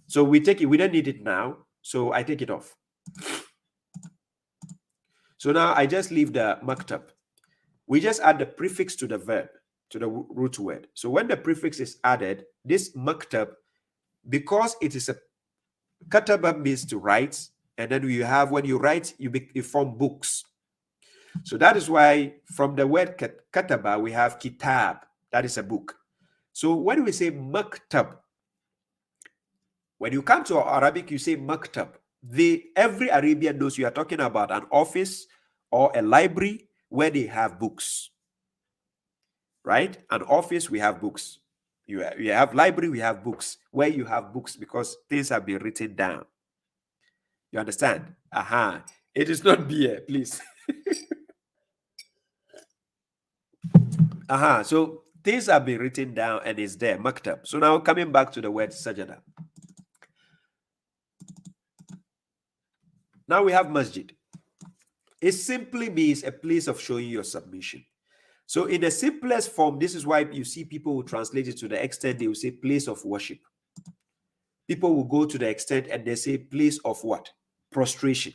So we take it. We don't need it now. So I take it off. So now I just leave the maktab. We just add the prefix to the verb, to the root word. So when the prefix is added, this maktab, because it is a kataba means to write, and then you have, when you write, you form books. So that is why from the word kataba, we have kitab, that is a book. So when we say maktab, when you come to Arabic, you say maktab. Every Arabian knows you are talking about an office or a library where they have books, right? An office, we have books. You have library, we have books. Where you have books, because things have been written down. You understand? Aha. It is not beer, please. Aha. So things have been written down and it's there, maktab. So now coming back to the word sajada. Now we have masjid. It simply means a place of showing your submission. So in the simplest form, this is why you see people who translate it to the extent they will say place of worship. People will go to the extent and they say place of what? Prostration.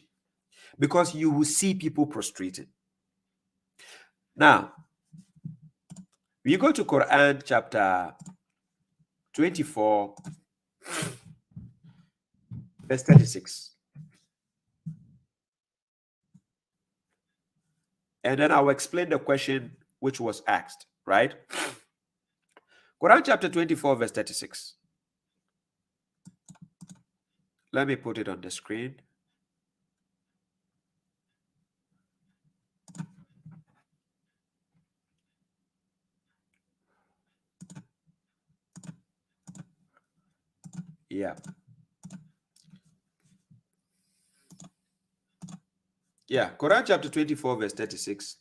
Because you will see people prostrated. Now, we go to Quran chapter 24, verse 36. And then I'll explain the question which was asked, right? Quran chapter 24, verse 36. Let me put it on the screen. Yeah. Yeah, Quran chapter 24, verse 36.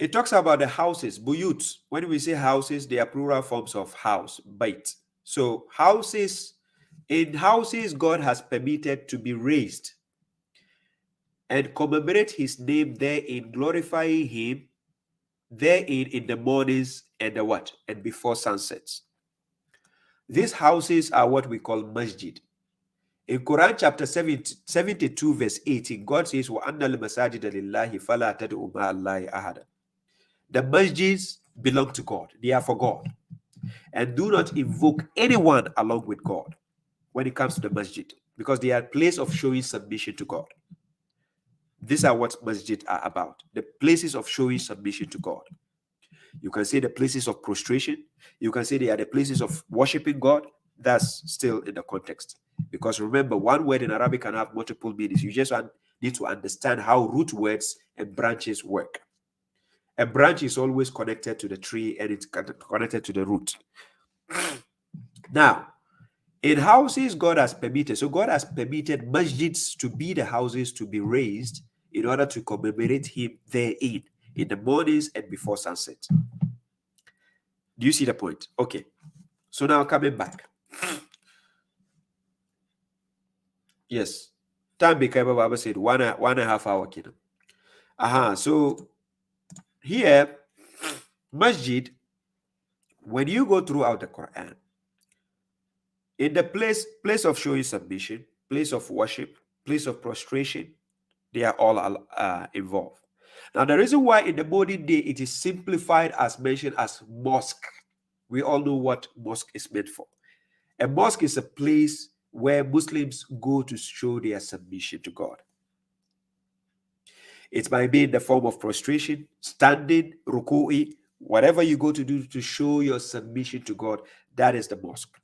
It talks about the houses, buyut. When we say houses, they are plural forms of house, bait. So houses, in houses, God has permitted to be raised and commemorate his name therein, glorifying him therein in the mornings and the what? And before sunsets. These houses are what we call masjid. In Quran chapter 72, verse 18, God says, وَأَنَّ الْمَسَاجِدَ لِلَّهِ فَلَا تَدْعُوا مَعَ اللَّهِ أَحَدًا. The masjids belong to God. They are for God. And do not invoke anyone along with God when it comes to the masjid, because they are a place of showing submission to God. These are what masjid are about. The places of showing submission to God. You can say the places of prostration. You can say they are the places of worshiping God. That's still in the context. Because remember, one word in Arabic can have multiple meanings. You just want need to understand how root words and branches work. A branch is always connected to the tree and it's connected to the root. Now, in houses, God has permitted. So God has permitted masjids to be the houses to be raised in order to commemorate him therein in the mornings and before sunset. Do you see the point? Okay. So now coming back. Yes. Time became Baba said 1.5 hour kingdom. So here, masjid, when you go throughout the Quran, in the place of showing submission, place of worship, place of prostration, they are all involved. Now, the reason why in the modern day it is simplified as mentioned as mosque, we all know what mosque is meant for. A mosque is a place where Muslims go to show their submission to God. It might be in the form of prostration, standing, ruku'i, whatever you go to do to show your submission to God, that is the mosque,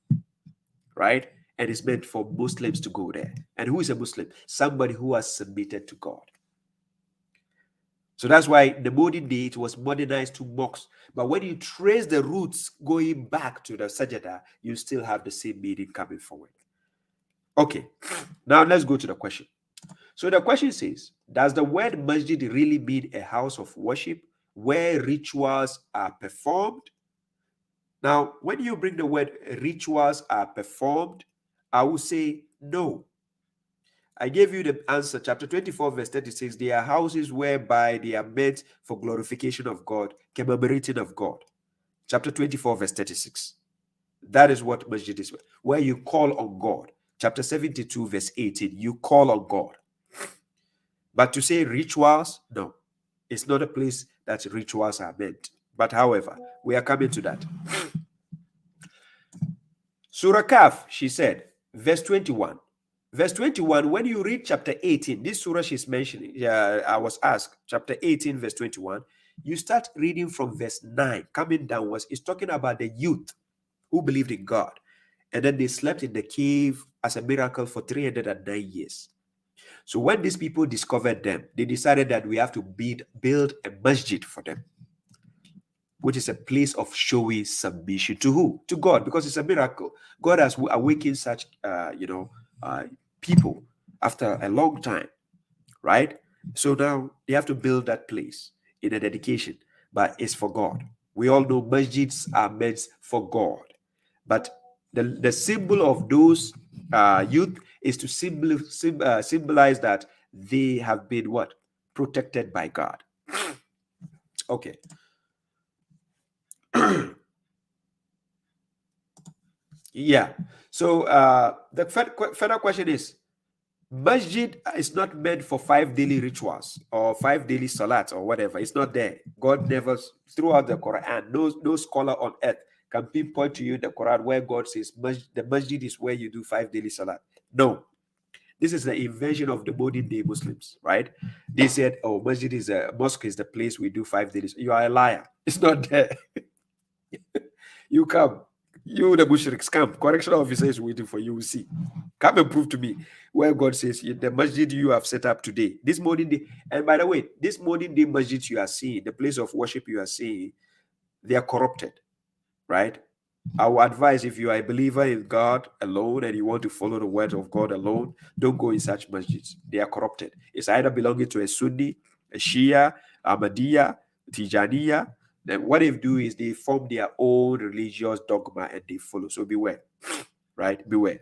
right? And it's meant for Muslims to go there. And who is a Muslim? Somebody who has submitted to God. So that's why in the modern day it was modernized to mosques. But when you trace the roots going back to the sajada, you still have the same meaning coming forward. Okay, now let's go to the question. So the question says, does the word masjid really mean a house of worship where rituals are performed? Now, when you bring the word rituals are performed, I will say no. I gave you the answer. Chapter 24, verse 36, they are houses whereby they are meant for glorification of God, commemorating of God. Chapter 24, verse 36. That is what masjid is, where you call on God. Chapter 72, verse 18, you call on God. But to say rituals, no. It's not a place that rituals are meant. But however, we are coming to that. Surah Kaf, she said, verse 21. Verse 21, when you read chapter 18, this surah she's mentioning, I was asked, chapter 18, verse 21, you start reading from verse 9, coming downwards. It's talking about the youth who believed in God. And then they slept in the cave as a miracle for 309 years. So when these people discovered them, they decided that we have to build a masjid for them, which is a place of showing submission to who? To God, because it's a miracle. God has awakened such, people after a long time, right? So now they have to build that place in a dedication, but it's for God. We all know masjids are meant for God, but the symbol of those youth is to symbolize that they have been what? Protected by God. Okay. Yeah. So the further question is, masjid is not meant for 5 daily rituals or 5 daily salats or whatever. It's not there. God never, throughout the Quran, no scholar on earth can pinpoint to you in the Quran where God says the masjid is where you do 5 daily salat. No. This is the invention of the modern day Muslims, right? They said, oh, masjid is mosque is the place we do 5 days. You are a liar. It's not there. You come. You, the mushriks, come. Correctional officer is waiting for you. We'll see. Come and prove to me where God says, the masjid you have set up today, this modern day. And by the way, this modern day masjid you are seeing, the place of worship you are seeing, they are corrupted, right? I would advise, if you are a believer in God alone and you want to follow the word of God alone, don't go in such masjids. They are corrupted. It's either belonging to a Sunni, a Shia, Ahmadiyya, Tijaniya. Then what they do is they form their own religious dogma and they follow. So beware, right? Beware.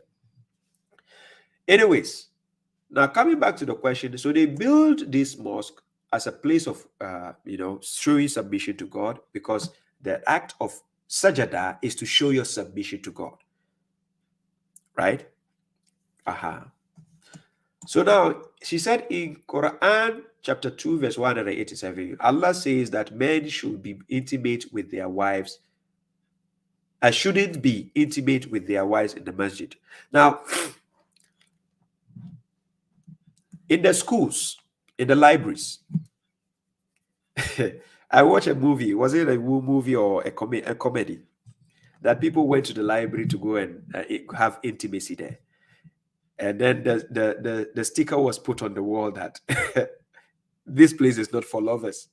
Anyways, now coming back to the question, so they build this mosque as a place of, showing submission to God, because the act of sajada is to show your submission to God, right? So now, she said in Quran chapter 2, verse 187, Allah says that men should be intimate with their wives. I shouldn't be intimate with their wives in the masjid. Now, in the schools, in the libraries, I watched a movie. Was it a movie or a comedy? That people went to the library to go and have intimacy there. And then the sticker was put on the wall that this place is not for lovers.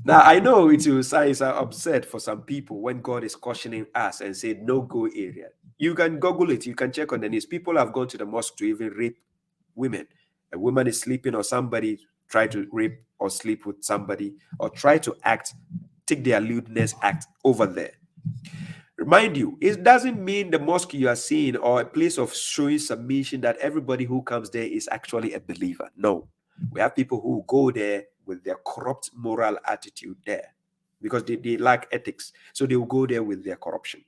Now, I know it will sound upset for some people when God is cautioning us and say no-go area. You can Google it. You can check on the news. People have gone to the mosque to even rape women. A woman is sleeping, or somebody try to rape or sleep with somebody, or try to take their lewdness act over there. Remind you, it doesn't mean the mosque you are seeing or a place of showing submission that everybody who comes there is actually a believer. No. We have people who go there with their corrupt moral attitude there because they lack ethics. So they will go there with their corruption.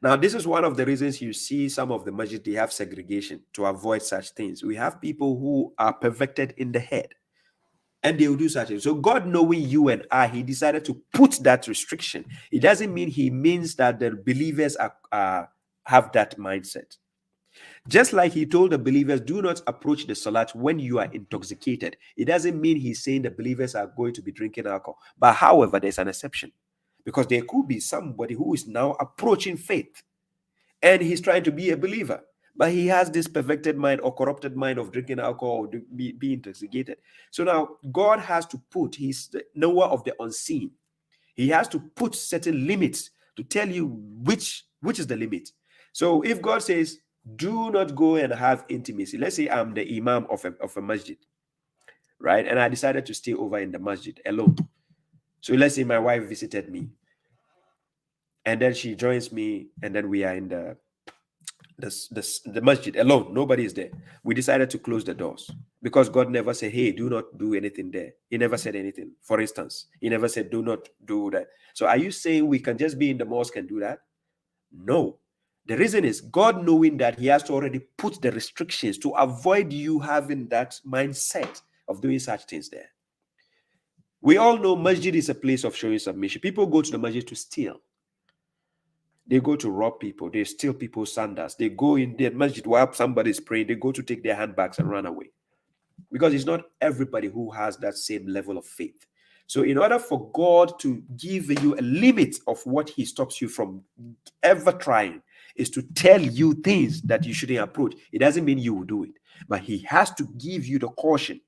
Now, this is one of the reasons you see some of the masjid, they have segregation to avoid such things. We have people who are perverted in the head, and they will do such things. So God, knowing you and I, he decided to put that restriction. It doesn't mean he means that the believers have that mindset. Just like he told the believers, do not approach the salat when you are intoxicated. It doesn't mean he's saying the believers are going to be drinking alcohol. But however, there's an exception. Because there could be somebody who is now approaching faith and he's trying to be a believer, but he has this perverted mind or corrupted mind of drinking alcohol or be intoxicated. So now God has to put, he's the knower of the unseen. He has to put certain limits to tell you which is the limit. So if God says, do not go and have intimacy. Let's say I'm the imam of a masjid, right? And I decided to stay over in the masjid alone. So let's say my wife visited me, and then she joins me, and then we are in the masjid alone. Nobody is there. We decided to close the doors because God never said, hey, do not do anything there. He never said anything. For instance, he never said, do not do that. So are you saying we can just be in the mosque and do that? No. The reason is God, knowing that he has to already put the restrictions to avoid you having that mindset of doing such things there. We all know masjid is a place of showing submission. People go to the masjid to steal. They go to rob people. They steal people's sandals. They go in the masjid while somebody's praying. They go to take their handbags and run away. Because it's not everybody who has that same level of faith. So in order for God to give you a limit of what he stops you from ever trying, is to tell you things that you shouldn't approach. It doesn't mean you will do it, but he has to give you the caution.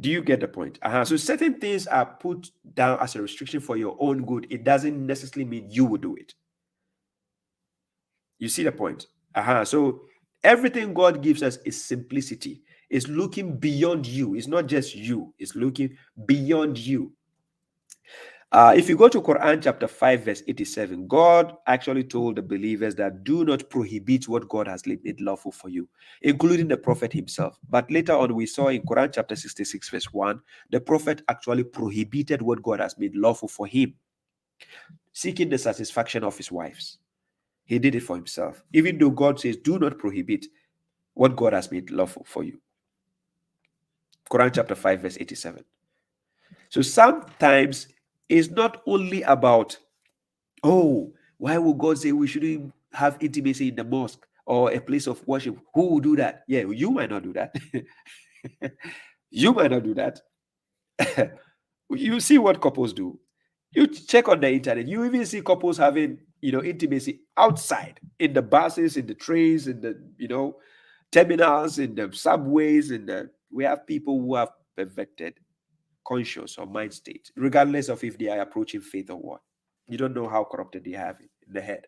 Do you get the point? So certain things are put down as a restriction for your own good. It doesn't necessarily mean you will do it. You see the point? So everything God gives us is simplicity. It's looking beyond you. It's not just you. It's looking beyond you. If you go to Quran chapter 5 verse 87, God actually told the believers that do not prohibit what God has made lawful for you, including the prophet himself. But later on we saw in Quran chapter 66 verse 1, the prophet actually prohibited what God has made lawful for him, seeking the satisfaction of his wives. He did it for himself, even though God says do not prohibit what God has made lawful for you. Quran chapter 5 verse 87. So sometimes it's not only about, oh, why would God say we shouldn't have intimacy in the mosque or a place of worship? Who will do that? Yeah, you might not do that. You might not do that. You see what couples do. You check on the internet. You even see couples having, intimacy outside in the buses, in the trains, in the, terminals, in the subways, we have people who have perfected conscious or mind state, regardless of if they are approaching faith or what. You don't know how corrupted they have it in the head.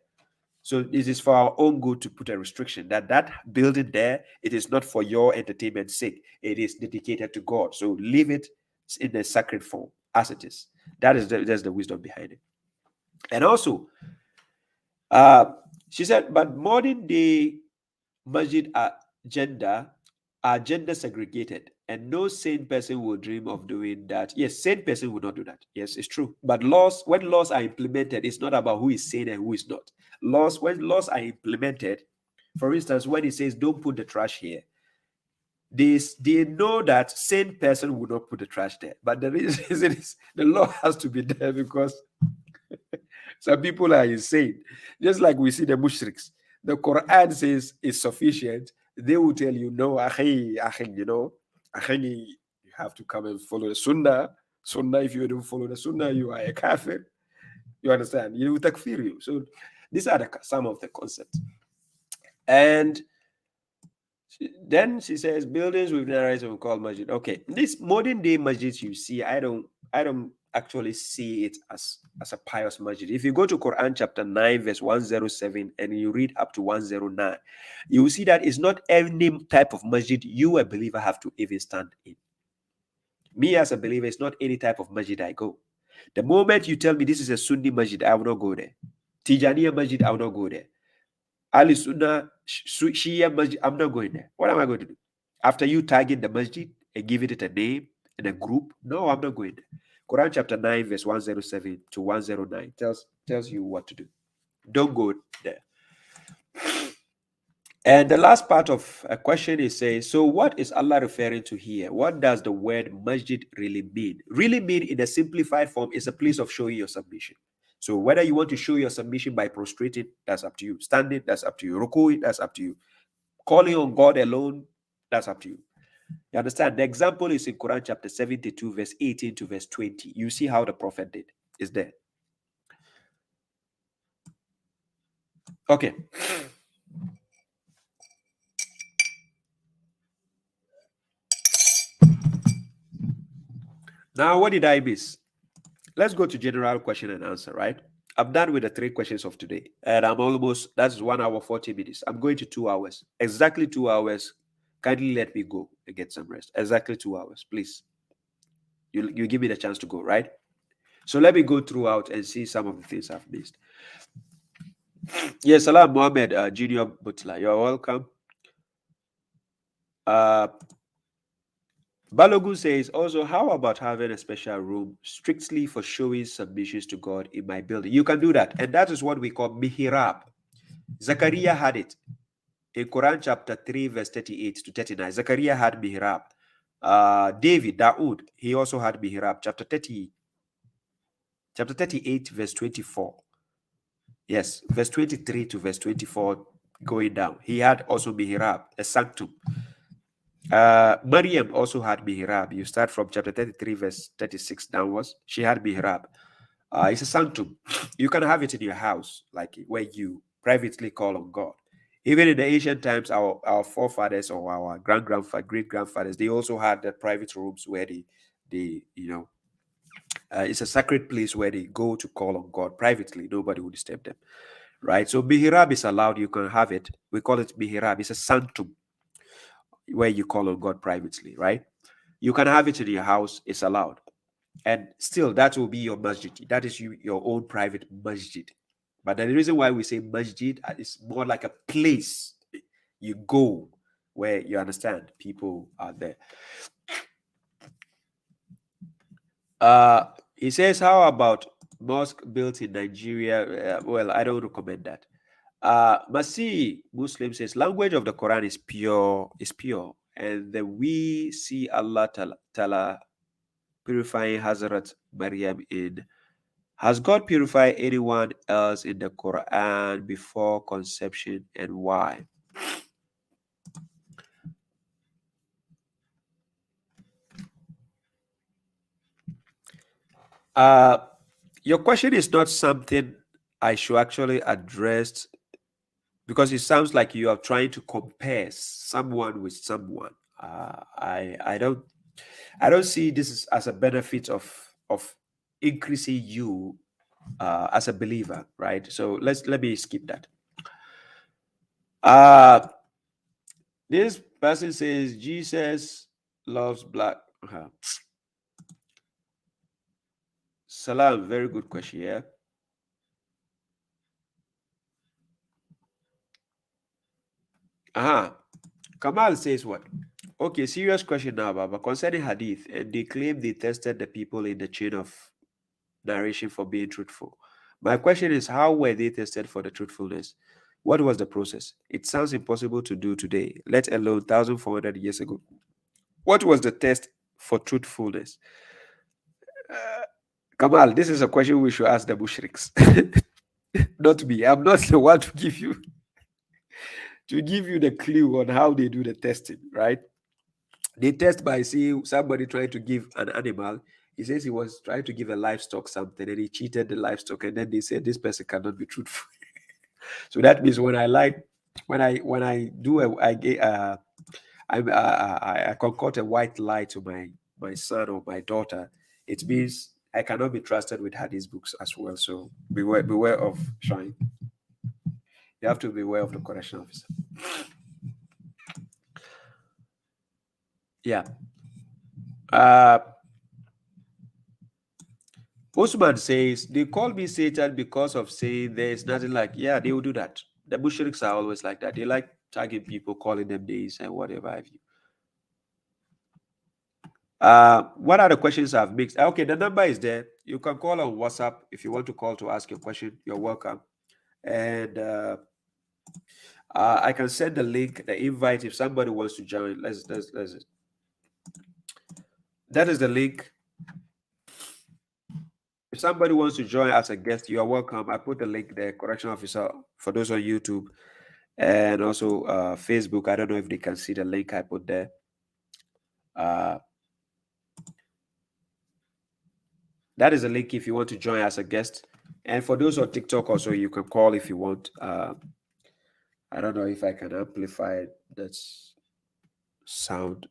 So this is for our own good to put a restriction that building there, it is not for your entertainment's sake. It is dedicated to God. So leave it in a sacred form as it is. That's the wisdom behind it. And also, she said, but modern day masjid are gender segregated, and no sane person will dream of doing that. Yes, sane person will not do that. Yes, it's true. But when laws are implemented, it's not about who is sane and who is not. When laws are implemented, for instance, when it says don't put the trash here, they know that sane person will not put the trash there. But the reason is the law has to be there because some people are insane. Just like we see the mushriks. The Quran says it's sufficient. They will tell you, no, you have to come and follow the sunnah. Sunnah, if you don't follow the sunnah, you are a kafir. You understand? You takfir you. So these are some of the concepts. And then she says buildings with narrative we call masjid. Okay, this modern day masjid you see, I don't actually see it as a pious masjid. If you go to Quran chapter 9 verse 107 and you read up to 109, you will see that it's not any type of masjid you a believer have to even stand in. Me as a believer, it's not any type of masjid I go. The moment you tell me this is a Sunni masjid, I will not go there. Tijaniya masjid, I will not go there. Ali Sunnah, Shia masjid, I'm not going there. What am I going to do? After you tagging the masjid and giving it a name and a group? No, I'm not going there. Quran chapter 9, verse 107 to 109 tells you what to do. Don't go there. And the last part of a question is saying, so what is Allah referring to here? What does the word masjid really mean? Really mean in a simplified form is a place of showing your submission. So whether you want to show your submission by prostrating, that's up to you. Standing, that's up to you. Rukuing, that's up to you. Calling on God alone, that's up to you. You understand? The example is in Quran chapter 72, verse 18 to verse 20. You see how the Prophet did. Is there. Okay. Now, what did I miss? Let's go to general question and answer, right? I'm done with the 3 questions of today. And that's 1 hour, 40 minutes. I'm going to 2 hours. Exactly 2 hours. Kindly let me go and get some rest. Exactly 2 hours, please. You give me the chance to go, right? So let me go throughout and see some of the things I've missed. Yes, Salam Mohammed, Junior Butler. You're welcome. Balogun says, also, how about having a special room strictly for showing submissions to God in my building? You can do that. And that is what we call mihrab. Zachariah had it. In Quran chapter 3, verse 38 to 39, Zachariah had mihrab. David, Dawood, he also had mihrab. Chapter 38, verse 24. Yes, verse 23 to verse 24 going down. He had also mihrab, a sanctum. Maryam also had mihrab. You start from chapter 33, verse 36 downwards. She had mihrab. It's a sanctum. You can have it in your house, like where you privately call on God. Even in the ancient times, our forefathers or our great-grandfathers, they also had the private rooms where it's a sacred place where they go to call on God privately. Nobody will disturb them, right? So mihrab is allowed. You can have it. We call it mihrab. It's a sanctum where you call on God privately, right? You can have it in your house. It's allowed. And still, that will be your masjid. That is your own private masjid. But the reason why we say masjid is more like a place you go where you understand people are there. He says, how about mosque built in Nigeria? Well, I don't recommend that. Masih Muslim says, language of the Quran is pure, and then we see Allah Ta'ala purifying Hazrat Maryam in. Has God purified anyone else in the Quran before conception, and why? Your question is not something I should actually address, because it sounds like you are trying to compare someone with someone. I don't see this as a benefit of increasing you as a believer, right? So let me skip that. This person says Jesus loves black. Salam, very good question. Yeah. Kamal says what? Okay, serious question now, Baba. Concerning hadith, and they claim they tested the people in the chain of narration for being truthful. My question is, how were they tested for the truthfulness? What was the process? It sounds impossible to do today, let alone 1,400 years ago. What was the test for truthfulness? Kamal, this is a question we should ask the mushriks. Not me. I'm not the one to give you the clue on how they do the testing, right? They test by seeing somebody trying to give an animal, He says he was trying to give a livestock something and he cheated the livestock, and then they said this person cannot be truthful. So that means when I do I concoct a white lie to my son or my daughter, it means I cannot be trusted with hadith books as well. So beware of trying. You have to beware of the correction officer. Yeah. Osman says, they call me Satan because of saying there's nothing like, yeah, they will do that. The mushriks are always like that. They like tagging people, calling them names and whatever have you. What are the questions I've mixed? Okay, the number is there. You can call on WhatsApp if you want to call to ask your question. You're welcome. And I can send the link, the invite if somebody wants to join. Let's that is the link. If somebody wants to join as a guest, you are welcome. I put the link there, correction officer, for those on YouTube and also Facebook. I don't know if they can see the link I put there. That is a link if you want to join as a guest. And for those on TikTok also, you can call if you want. I don't know if I can amplify that sound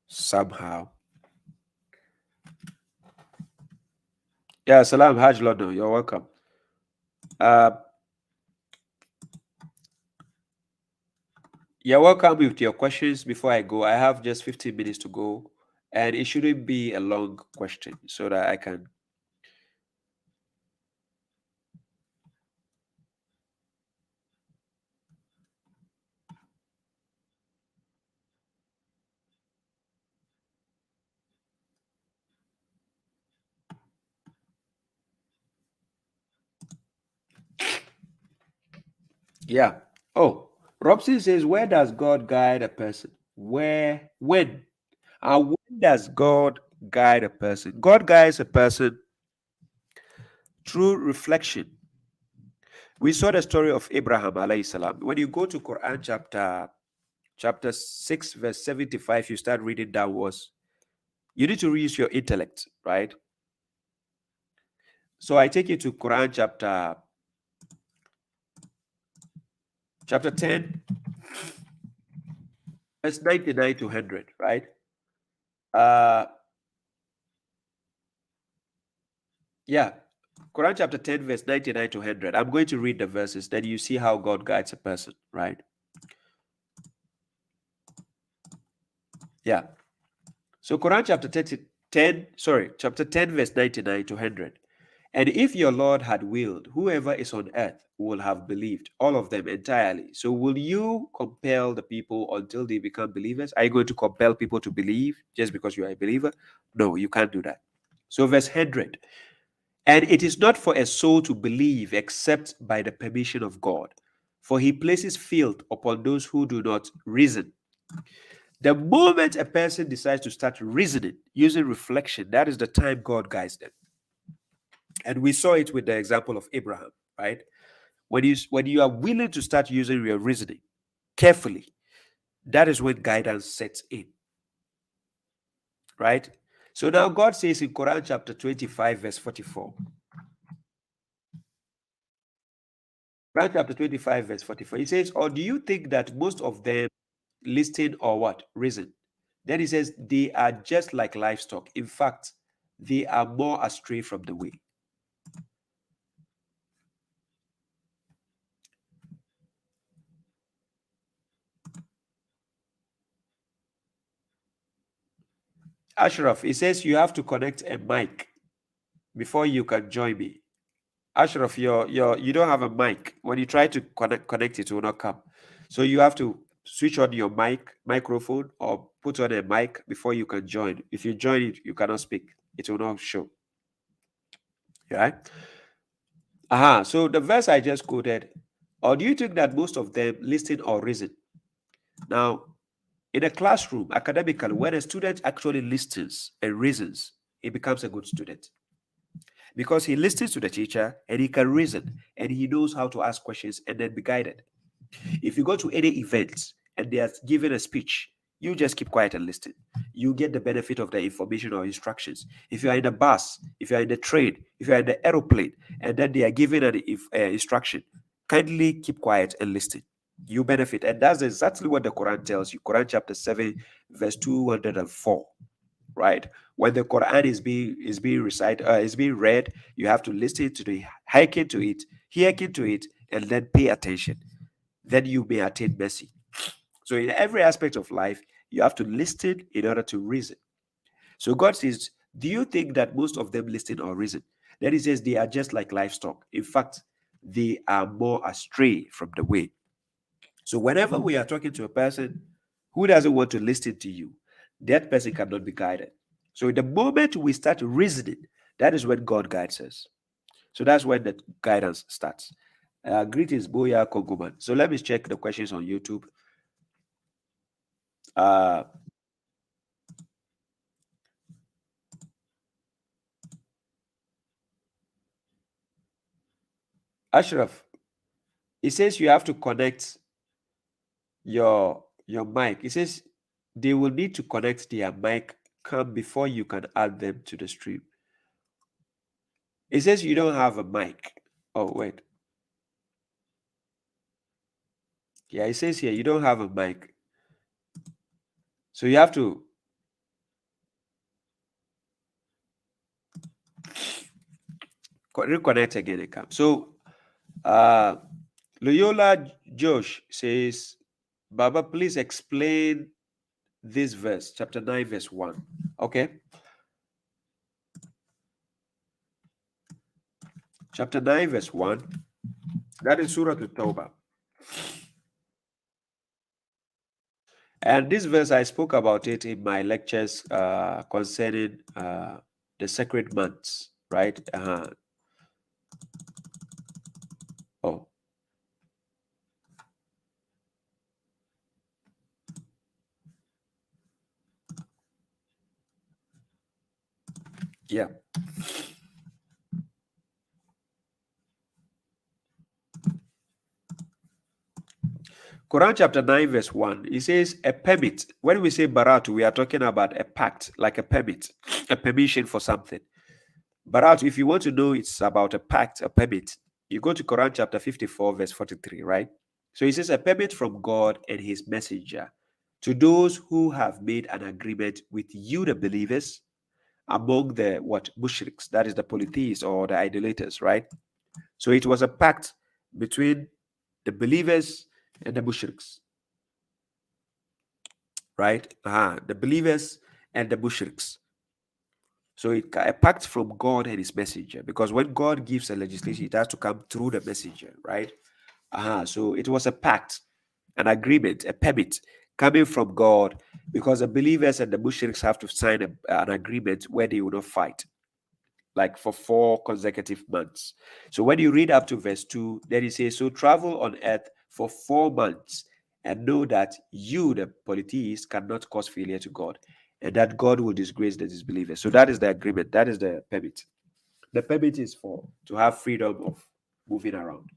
somehow. Yeah, Salam Haj London, you're welcome. You're welcome with your questions. Before I go, I have just 15 minutes to go, and it shouldn't be a long question so that I can. Yeah. Oh, Robson says, where does God guide a person? When? And when does God guide a person? God guides a person through reflection. We saw the story of Abraham alayhi salam. When you go to Quran chapter 6, verse 75, you start reading downwards. You need to use your intellect, right? So I take you to Quran chapter 10, verse 99 to 100, right? Yeah, Quran chapter 10, verse 99 to 100. I'm going to read the verses, then you see how God guides a person, right? Yeah. So Quran chapter 10, verse 99 to 100. And if your Lord had willed, whoever is on earth will have believed, all of them entirely. So will you compel the people until they become believers? Are you going to compel people to believe just because you are a believer? No, you can't do that. So verse 100. And it is not for a soul to believe except by the permission of God, for he places filth upon those who do not reason. The moment a person decides to start reasoning, using reflection, that is the time God guides them. And we saw it with the example of Abraham, right? When you are willing to start using your reasoning carefully, that is when guidance sets in, right? So now God says in Quran chapter 25, verse 44. Quran chapter 25, verse 44. He says, or do you think that most of them listen or what? Reason. Then he says, they are just like livestock. In fact, they are more astray from the way. Ashraf, he says you have to connect a mic before you can join me. Ashraf, you don't have a mic. When you try to connect it will not come. So you have to switch on your microphone or put on a mic before you can join. If you join it, you cannot speak. It will not show. Right? So the verse I just quoted, or do you think that most of them listen or reason? Now, in a classroom, academically, when a student actually listens and reasons, he becomes a good student. Because he listens to the teacher and he can reason and he knows how to ask questions and then be guided. If you go to any event and they are giving a speech, you just keep quiet and listen. You get the benefit of the information or instructions. If you are in a bus, if you are in the train, if you are in the aeroplane, and then they are given an instruction, kindly keep quiet and listen. You benefit. And that's exactly what the Quran tells you. Quran chapter 7, verse 204. Right? When the Quran is being recited, is being read, you have to listen to the hearken to it, and then pay attention. Then you may attain mercy. So in every aspect of life, you have to listen in order to reason. So God says, do you think that most of them listen or reason? Then he says they are just like livestock. In fact, they are more astray from the way. So whenever we are talking to a person who doesn't want to listen to you, that person cannot be guided. So the moment we start reasoning, that is when God guides us. So that's when the guidance starts. Greetings, Boya Koguman. So let me check the questions on YouTube. Ashraf, it says you have to connect your mic. It says they will need to connect their mic before you can add them to the stream. It says you don't have a mic. Oh, wait. Yeah, it says here you don't have a mic. So you have to reconnect again and come. So Loyola Josh says, Baba, please explain this verse, chapter 9, verse 1. Okay. Chapter 9, verse 1. That is Surah At-Tawbah. And this verse, I spoke about it in my lectures concerning the sacred months, right? Oh. Yeah. Quran chapter 9, verse 1, it says a permit. When we say barat, we are talking about a pact, like a permit, a permission for something. Barat, if you want to know it's about a pact, a permit, you go to Quran chapter 54, verse 43, right? So it says a permit from God and his messenger to those who have made an agreement with you, the believers, among the mushriks, that is the polytheists or the idolaters, right? So it was a pact between the believers and the mushriks, right? The believers and the mushriks. So it a pact from God and his messenger, because when God gives a legislation, it has to come through the messenger, right? So it was a pact, an agreement, a permit coming from God, because the believers and the mushriks have to sign an agreement where they will not fight, like for 4 consecutive months. So when you read up to verse 2, then it says, so travel on earth for 4 months and know that you, the polytheists, cannot cause failure to God, and that God will disgrace the disbelievers. So that is the agreement. That is the permit. The permit is to have freedom of moving around.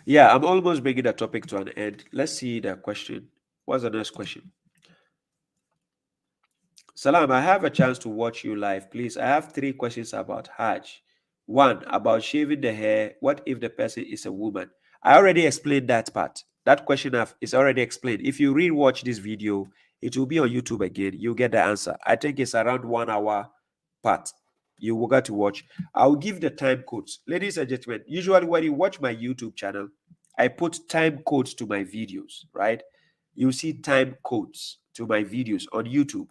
Yeah, I'm almost bringing the topic to an end. Let's see the question. What's the next question? Salam, I have a chance to watch you live. Please, I have 3 questions about Hajj. 1, about shaving the hair. What if the person is a woman? I already explained that part. That question is already explained. If you re-watch this video, it will be on YouTube again. You'll get the answer. I think it's around 1 hour part. You will get to watch. I'll give the time codes. Ladies and gentlemen, usually when you watch my YouTube channel, I put time codes to my videos, right? You see time codes to my videos on YouTube.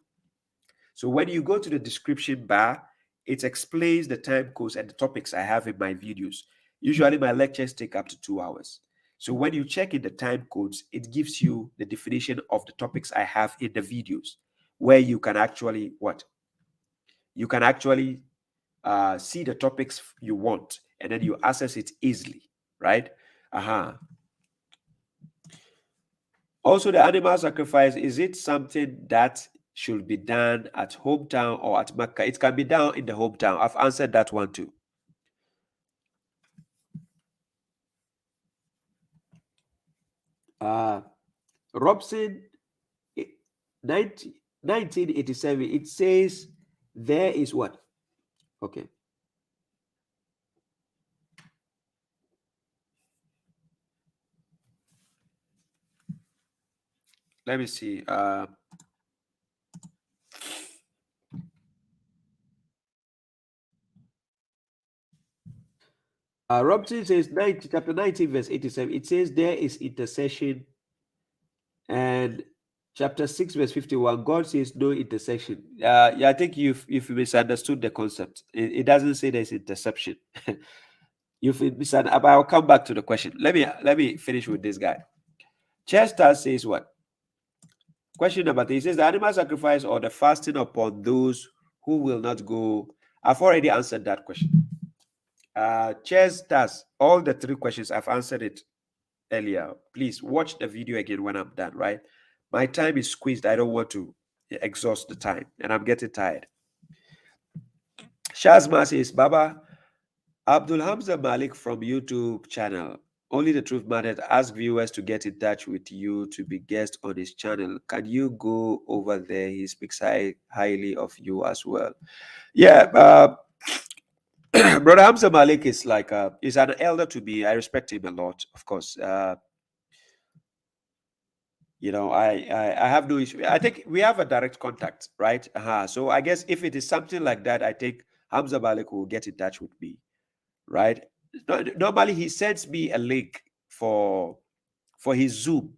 So when you go to the description bar, it explains the time codes and the topics I have in my videos. Usually my lectures take up to 2 hours. So when you check in the time codes, it gives you the definition of the topics I have in the videos, where you can actually You can actually see the topics you want, and then you access it easily, right? Also, the animal sacrifice, is it something that should be done at hometown or at Mecca? It can be done in the hometown. I've answered that one too. Robson, 1987, it says there is what? Okay. Let me see. Robson says chapter 19, verse 87. It says there is intercession, and chapter 6, verse 51. God says no intercession. Yeah, I think you've misunderstood the concept. It doesn't say there's interception. You've misunderstood. But I'll come back to the question. Let me finish with this guy. Chester says what? Question number 3. He says the animal sacrifice or the fasting upon those who will not go. I've already answered that question. Chester, all the 3 questions, I've answered it earlier. Please watch the video again when I'm done, right? My time is squeezed. I don't want to exhaust the time, and I'm getting tired. Shazma says, Baba, Abdul Hamza Malik from YouTube channel. Only the Truth Matters ask viewers to get in touch with you to be guest on his channel. Can you go over there? He speaks highly of you as well. Yeah, Brother Hamza Malik is like he's an elder to me. I respect him a lot, of course. You know, I have no issue. I think we have a direct contact, right? So I guess if it is something like that, I think Hamza Malik will get in touch with me, right? Normally he sends me a link for his Zoom,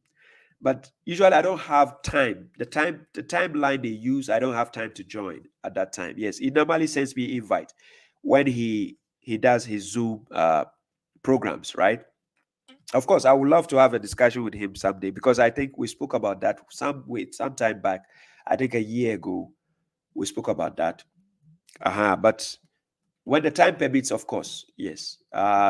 but usually I don't have time. The timeline they use, I don't have time to join at that time. Yes, he normally sends me invite when he does his Zoom programs, right? Of course, I would love to have a discussion with him someday, because I think we spoke about that some time back. I think a year ago we spoke about that. But when the time permits, of course, yes.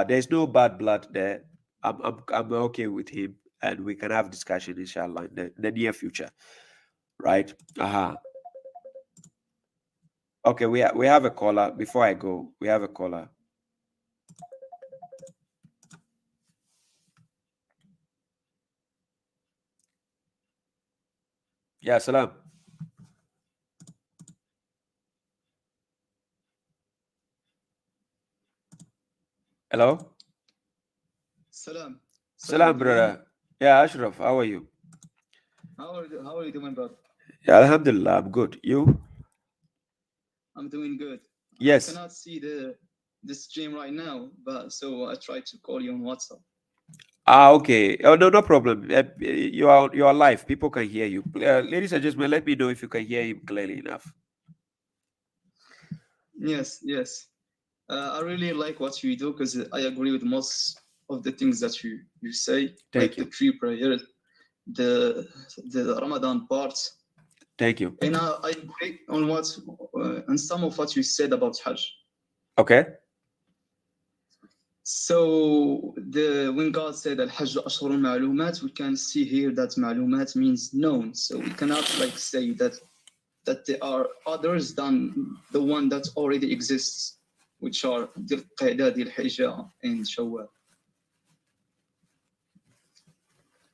There's no bad blood there. I'm okay with him, and we can have discussion, inshallah, in the near future, right? Okay, we have a caller. Before I go, we have a caller. Yeah, salam. Hello. Salam. Salam, brother. Yeah, Ashraf, how are you? How are you doing, brother? Yeah, alhamdulillah, I'm good. You? I'm doing good. Yes. I cannot see the stream right now, but so I tried to call you on WhatsApp. Okay. Oh, no problem. You are live. People can hear you. Ladies and gentlemen, let me know if you can hear him clearly enough. Yes. I really like what you do, because I agree with most of the things that you say. Thank you. The 3 prayers, the Ramadan parts. Thank you. And I agree on some of what you said about Hajj. Okay. So when God said Al-Hajj Ashhurun Ma'lumat, we can see here that Ma'lumat means known. So we cannot say that there are others than the one that already exists, which are Dhul Qa'dah, Dhul Hijjah, and Shawwal.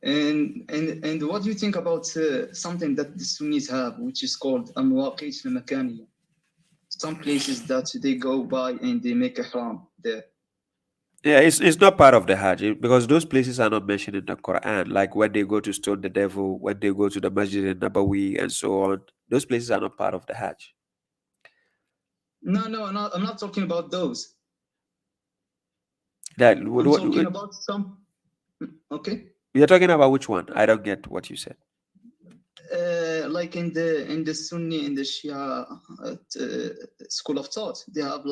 And what do you think about something that the Sunnis have, which is called Al-Mawaqit al-Makaniya? Some places that they go by and they make ihram there. Yeah, it's not part of the Hajj, because those places are not mentioned in the Quran. Like when they go to stone the devil, when they go to the Masjid Nabawi, and so on. Those places are not part of the Hajj. No, I'm not talking about those. I'm talking about some. Okay. You're talking about which one? I don't get what you said. Like in the Sunni, in the Shia school of thought, they have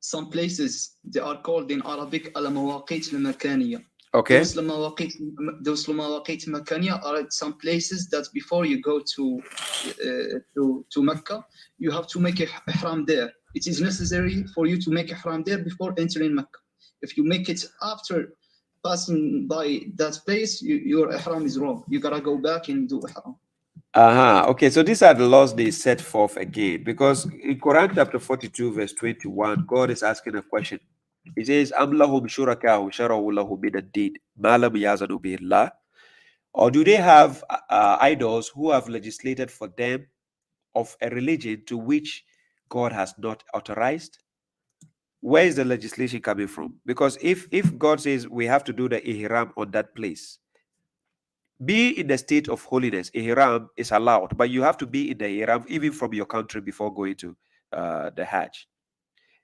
some places, they are called in Arabic al-Mawaqit al-Makaniya. Okay. Those Mawaqit al-Makaniya are some places that before you go to Mecca, you have to make ihram there. It is necessary for you to make ihram there before entering Mecca. If you make it after passing by that place, your ihram is wrong. You gotta go back and do ihram. Okay, so these are the laws they set forth again, because in Quran chapter 42 verse 21, God is asking a question. He says, "Am lahum shuraka'u shara'u lahum min ad-din ma lam yazanu bihi Allah." Or do they have idols who have legislated for them of a religion to which God has not authorized? Where is the legislation coming from? Because if God says we have to do the ihram on that place, be in the state of holiness, ihram is allowed, but you have to be in the ihram even from your country before going to the Hajj.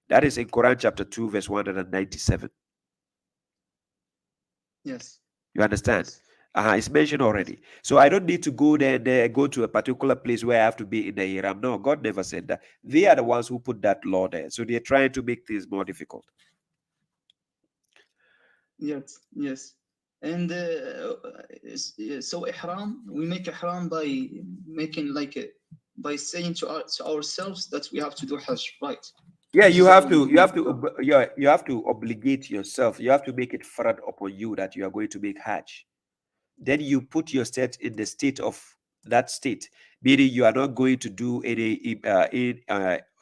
That is in Quran chapter 2, verse 197. Yes. You understand? Yes. It's mentioned already. So I don't need to go there, go to a particular place where I have to be in the ihram. No, God never said that. They are the ones who put that law there. So they're trying to make things more difficult. Yes. Yes. And so ihram, we make ihram by making by saying to ourselves that we have to do Hajj, right? Yeah, This you is have how to, we you have to obligate yourself. You have to make it farad upon you that you are going to make Hajj. Then you put yourself in the state of that state, meaning you are not going to do any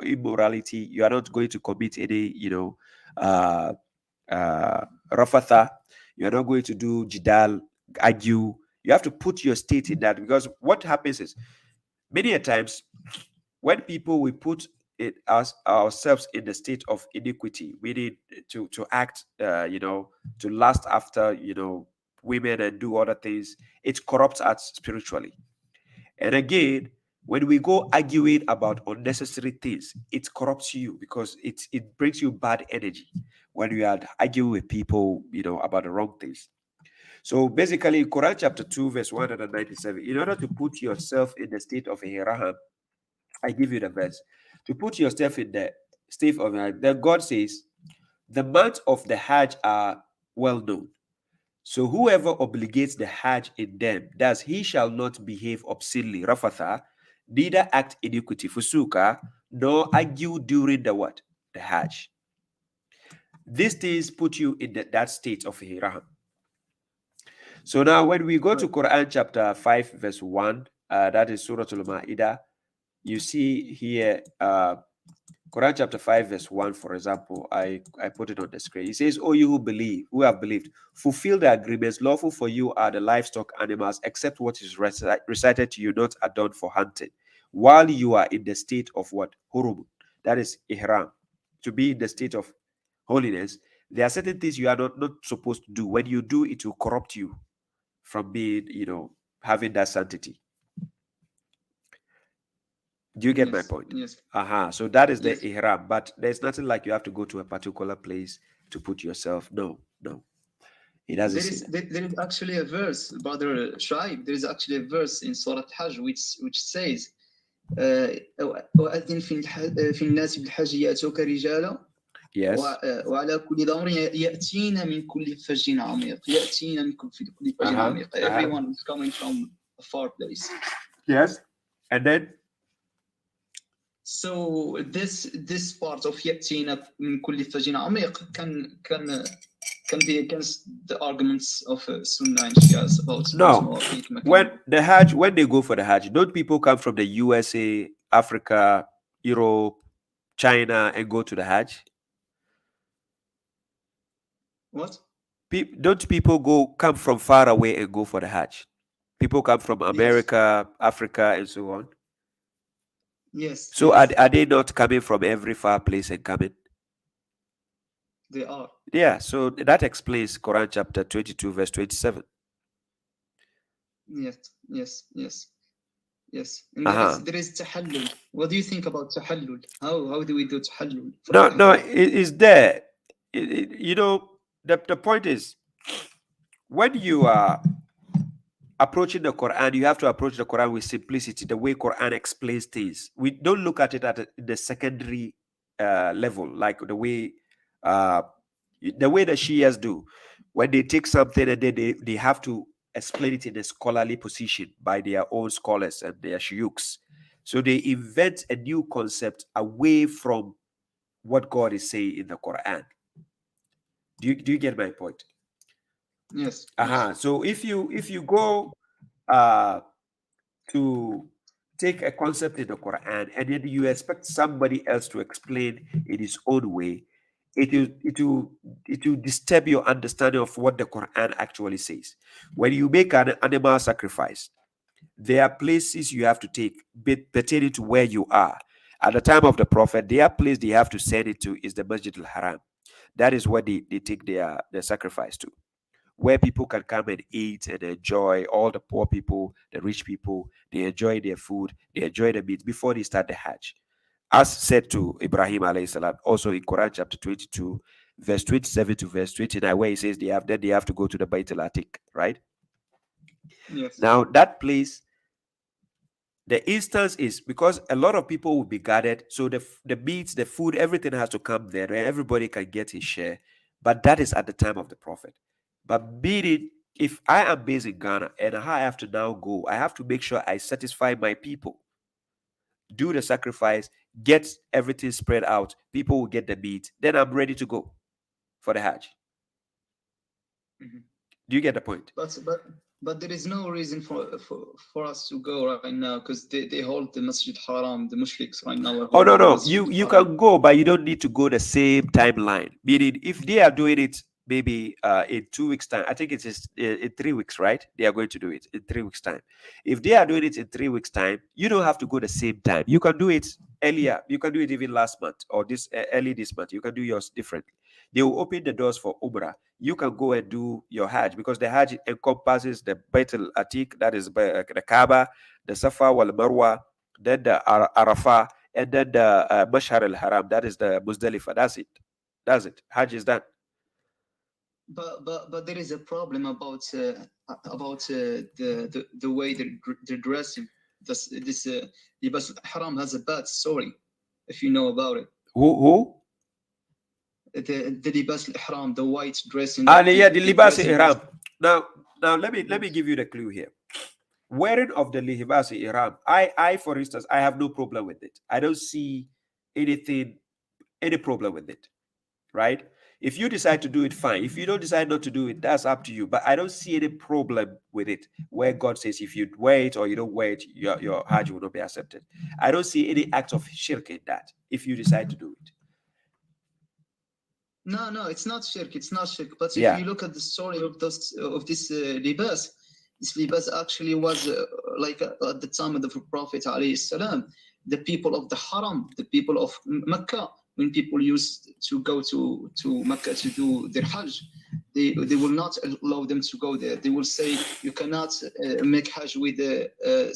immorality. You are not going to commit any, rafatha. You are not going to do jidal, argue. You have to put your state in that, because what happens is many a times when people we put it ourselves in the state of iniquity, meaning to act, to lust after, women and do other things, it corrupts us spiritually. And again, when we go arguing about unnecessary things, it corrupts you because it brings you bad energy when you are arguing with people, about the wrong things. So basically, Quran chapter 2, verse 197, in order to put yourself in the state of ihram, I give you the verse. To put yourself in the state of then God says, the months of the Hajj are well known. So whoever obligates the Hajj in them, thus he shall not behave obscenely, rafatha, neither act iniquity, fusuka, nor argue during the what? The Hajj. These things put you in that state of ihram. So now when we go to Quran chapter 5, verse 1, that is Surah Al-Ma'idah, you see here, Quran chapter 5, verse 1, for example, I put it on the screen. It says, "O you who have believed, fulfill the agreements. Lawful for you are the livestock animals, except what is recited to you, not adorned for hunting, while you are in the state of what? Hurum. That is ihram. To be in the state of holiness, there are certain things you are not supposed to do. When you do, it will corrupt you from being, having that sanctity. Do you get my point? Yes. So that is Yes. the ihram, but there's nothing like you have to go to a particular place to put yourself. No. It doesn't say that. There is actually a verse, Brother Shuaib. There is actually a verse in Surah Hajj which says, وأذن في الناس بالحج يأتوك رجالا Yes. وعلى كل ضامر يأتين من كل فج عميق. يأتين من كل فج عميق. Everyone is coming from a far place. Yes. And then? So this part of يأتين من كل فج عميق can be against the arguments of Sunnah and Shias about no. When they go for the Hajj, don't people come from the USA, Africa, Europe, China and go to the Hajj? What? Don't people come from far away and go for the Hajj? People come from America, yes. Africa, and so on. Yes. So yes. Are they not coming from every far place and coming? They are. Yeah, so that explains Quran chapter 22, verse 27. Yes. And there is tahallul. What do you think about tahallul? How do we do tahallul? No, it is there. The point is, when you are approaching the Quran, you have to approach the Quran with simplicity, the way Quran explains things. We don't look at it at the secondary level, like the way the Shias do. When they take something and then they have to explain it in a scholarly position by their own scholars and their shuyukhs. So they invent a new concept away from what God is saying in the Quran. Do you get my point? Yes. So if you go to take a concept in the Quran and then you expect somebody else to explain in his own way, it will disturb your understanding of what the Quran actually says. When you make an animal sacrifice, there are places you have to take pertaining to where you are. At the time of the Prophet, their place they have to send it to is the Masjid al-Haram. That is where they take their sacrifice to, where people can come and eat and enjoy. All the poor people, the rich people, they enjoy their food, they enjoy the meat before they start the Hajj. As said to Ibrahim alayhi salam, also in Quran chapter 22, verse 27 to verse 29, where he says they have to go to the Bait al-Atiq, right? Yes. Now that place, the instance is because a lot of people will be gathered, so the meats, the food, everything has to come there, and everybody can get his share. But that is at the time of the Prophet. But meaning, if I am based in Ghana and I have to now go, I have to make sure I satisfy my people, do the sacrifice, get everything spread out, people will get the meat, then I'm ready to go for the Hajj. Do you get the point? But there is no reason for us to go right now, because they hold the Masjid Haram, the mushriks right now. Oh no, you can go, but you don't need to go the same timeline. Meaning, if they are doing it maybe in 2 weeks' time, I think it is in 3 weeks, right? They are going to do it in 3 weeks' time. If they are doing it in 3 weeks' time, you don't have to go the same time. You can do it earlier. You can do it even last month or this early this month. You can do yours differently. They will open the doors for Umrah. You can go and do your Hajj, because the Hajj encompasses the Bait al-Atiq, that is the Kaaba, the Safa wal Marwa, then the Arafah, and then the Mashhar al-Haram, that is the Muzdalifah. That's it. Hajj is done. But there is a problem about the way they're dressing. This Libas al-Haram has a bad story, if you know about it. Who? The Libas al-Ihram, the white dressing. The Libas al-Ihram. Now let me give you the clue here. Wearing of the Libas al-Ihram, I for instance, I have no problem with it. I don't see any problem with it, right? If you decide to do it, fine. If you don't decide not to do it, that's up to you. But I don't see any problem with it, where God says if you wear it or you don't wear it, your Hajj will not be accepted. I don't see any act of shirk in that if you decide to do it. No, it's not shirk. It's not shirk. But if you look at the story of this libas, this libas actually was like at the time of the Prophet alayhi salam, the people of the Haram, the people of Mecca, when people used to go to Mecca to do their Hajj, they will not allow them to go there. They will say you cannot make Hajj with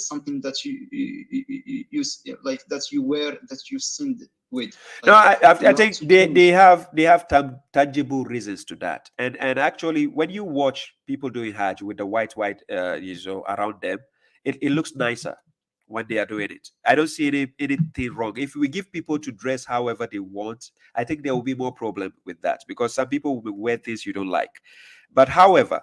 something that you like that you wear, that you sinned with. Like, no, I think they have tangible reasons to that, and actually when you watch people doing Hajj with the white around them, it looks nicer when they are doing it. I don't see anything wrong. If we give people to dress however they want, I think there will be more problem with that, because some people will wear things you don't like. But however,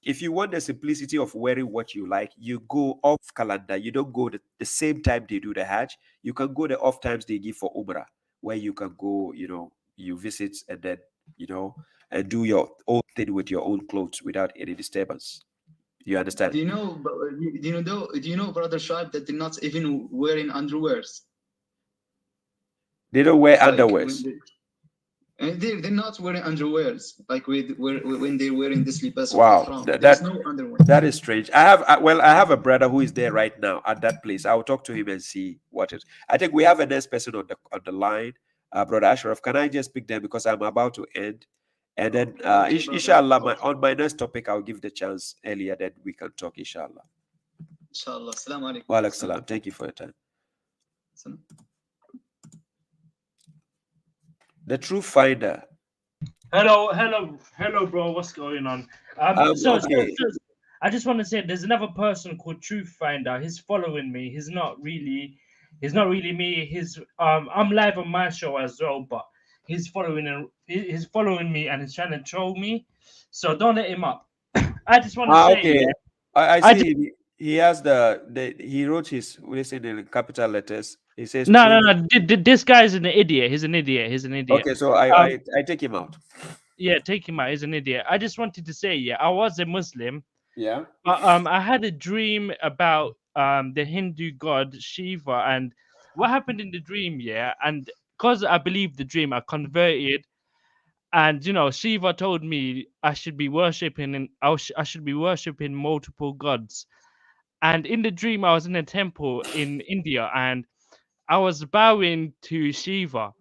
if you want the simplicity of wearing what you like, you go off calendar. You don't go the same time they do the Hajj. You can go the off times they give for Umrah, where you can go, you visit and then, and do your own thing with your own clothes without any disturbance. You understand? Do you know, Brother Shuaib, that they're not even wearing underwears? They don't wear underwears. They're not wearing underwears like when they're wearing this libas. Wow, there's no underwear. That is strange. I have a brother who is there right now at that place. I'll talk to him and see what it. I think we have a next person on the line, Brother Ashraf. Can I just pick them because I'm about to end? And then, inshallah, on my next topic, I'll give the chance earlier, then we can talk, inshallah. Inshallah. Assalamu alaikum. Wa alaikum salam. Thank you for your time. The Truth Finder. Hello, bro. What's going on? So I just want to say there's another person called Truth Finder. He's following me. He's not really me. I'm live on my show as well, but he's following me and he's trying to troll me. So don't let him up. I just want to say. Okay. Yeah, I see. He has he wrote his listen in capital letters. He says no. This guy is an idiot. He's an idiot. Okay, so I take him out. Yeah, take him out. He's an idiot. I just wanted to say, I was a Muslim. Yeah. I had a dream about the Hindu god Shiva, and what happened in the dream. Yeah, and because I believed the dream, I converted. And Shiva told me I should be worshipping, and I should be worshipping multiple gods. And in the dream, I was in a temple in India, and I was bowing to Shiva.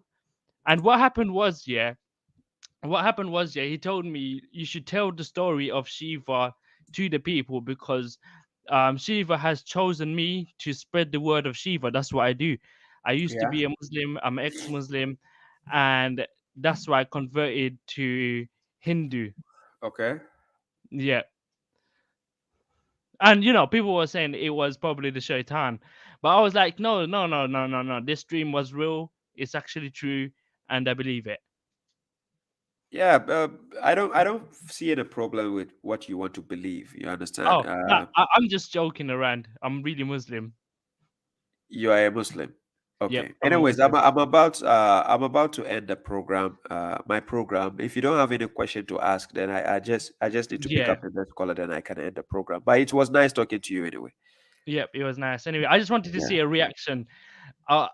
And what happened was, he told me you should tell the story of Shiva to the people, because Shiva has chosen me to spread the word of Shiva. That's what I do. I used to Yeah. be a Muslim. I'm ex-Muslim, and that's why I converted to Hindu. Okay. Yeah. And people were saying it was probably the shaitan, but I was like, no, no, no, no, no, no. This dream was real. It's actually true, and I believe it. Yeah, I don't see any problem with what you want to believe. You understand? Oh, no, I'm just joking around. I'm really Muslim. You are a Muslim. Yep, Okay. I'm a Anyways, Muslim. I'm about to end the program, my program. If you don't have any question to ask, then I just need to pick Yeah. up the next caller, then I can end the program. But it was nice talking to you anyway. Yep, it was nice. Anyway, I just wanted to Yeah. see a reaction. I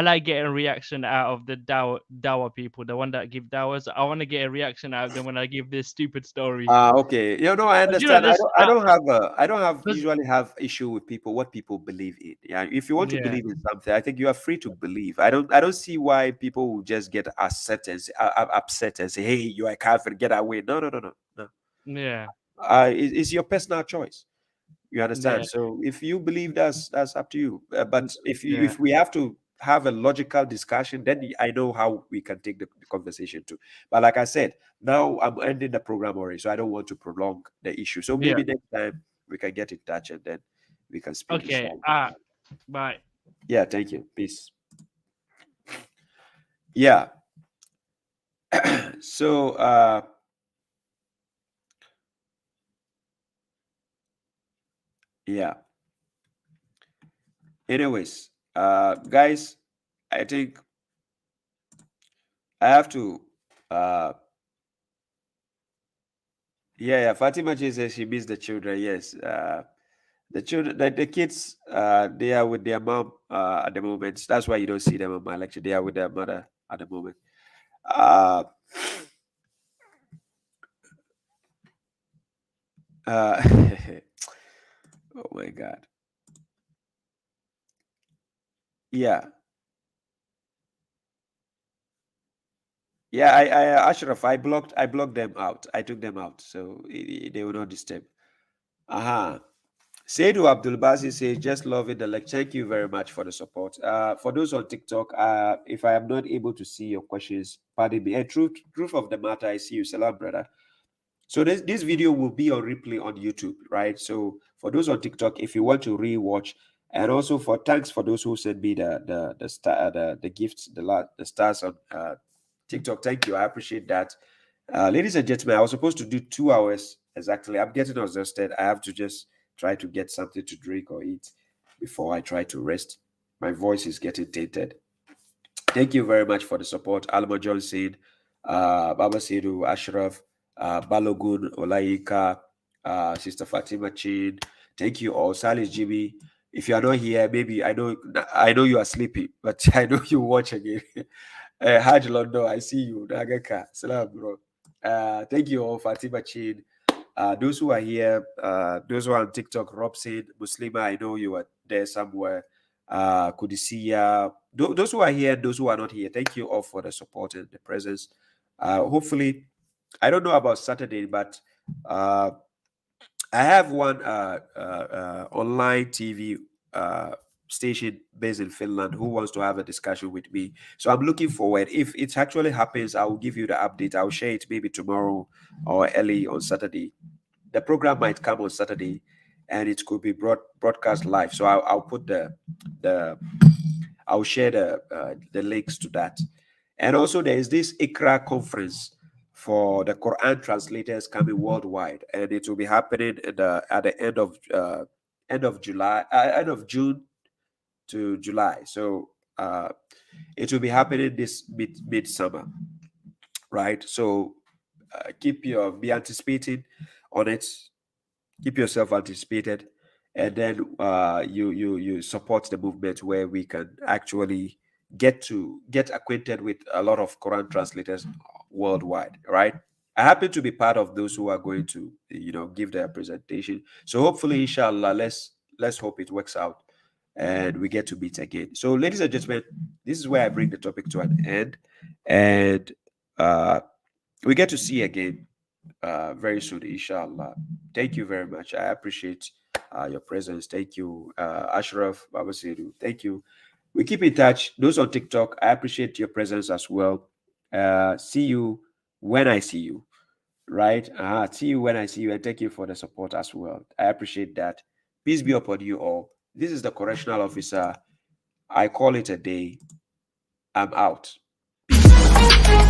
like getting a reaction out of the dawa people, the one that give dawas. I want to get a reaction out of them when I give this stupid story. Okay. You know, I But understand. this, I don't have this- usually have issue with people what people believe in. Yeah. If you want to yeah, believe in something, I think you are free to believe. I don't see why people will just get upset and say, "Hey, you are a kafir, get away." No, no, no, no, no. yeah, It's your personal choice. You understand? yeah, So if you believe, that's up to you. But yeah. if we have to have a logical discussion, then I know how we can take the conversation too. But like I said, now I'm ending the program already, so I don't want to prolong the issue. So maybe next time we can get in touch and then we can speak. Okay. inshallah. Bye. Yeah, thank you. Peace. Yeah. So yeah. Anyways, guys, I think I have to yeah, Fatima J says she missed the children. Yes. The children, the kids, they are with their mom at the moment. That's why you don't see them on my lecture. They are with their mother at the moment. Uh, uh, oh my God. Yeah. Yeah, Ashraf, I blocked them out. I took them out, so they will not disturb. Uh-huh. Saidu Abdul Bazi says, just loving the lecture. Thank you very much for the support. For those on TikTok, if I am not able to see your questions, pardon me. And truth of the matter, I see you. Salam, brother. So this video will be on replay on YouTube, right? So for those on TikTok, if you want to re-watch, and also thanks for those who sent me the gifts, the stars on TikTok. Thank you. I appreciate that. Ladies and gentlemen, I was supposed to do 2 hours exactly. I'm getting exhausted. I have to just try to get something to drink or eat before I try to rest. My voice is getting tainted. Thank you very much for the support. Alma Johnson, Baba Sidu, Ashraf, Balogun, Olaika, Sister Fatima Chin. Thank you all. Salis Jimmy. If you are not here, maybe I know you are sleepy, but I know you watch again. Haj Londo, I see you. Nagaka. Salam, bro. Thank you all, Fatima Chin. Those who are here, those who are on TikTok, Robson, Muslima, I know you are there somewhere. Kudisiya, those who are here, those who are not here, thank you all for the support and the presence. Hopefully, I don't know about Saturday, but I have one online TV station based in Finland who wants to have a discussion with me. So I'm looking forward. If it actually happens, I will give you the update. I'll share it maybe tomorrow or early on Saturday. The program might come on Saturday, and it could be broadcast live. So I'll put I'll share the links to that. And also there is this ICRA conference for the Quran translators coming worldwide, and it will be happening at the end of July, end of June to July. So it will be happening this midsummer, right? So be anticipating on it. Keep yourself anticipated, and then you support the movement where we can actually get acquainted with a lot of Quran translators worldwide, right? I happen to be part of those who are going to, give their presentation. So hopefully, inshallah, let's hope it works out and we get to meet again. So, ladies and gentlemen, this is where I bring the topic to an end, and we get to see again very soon, inshallah. Thank you very much. I appreciate your presence. Thank you, Ashraf, Babasiru. Thank you. We keep in touch. Those on TikTok, I appreciate your presence as well. See you when I see you, right? See you when I see you, and thank you for the support as well. I appreciate that. Peace be upon you all. This is the correctional officer. I call it a day. I'm out. Peace.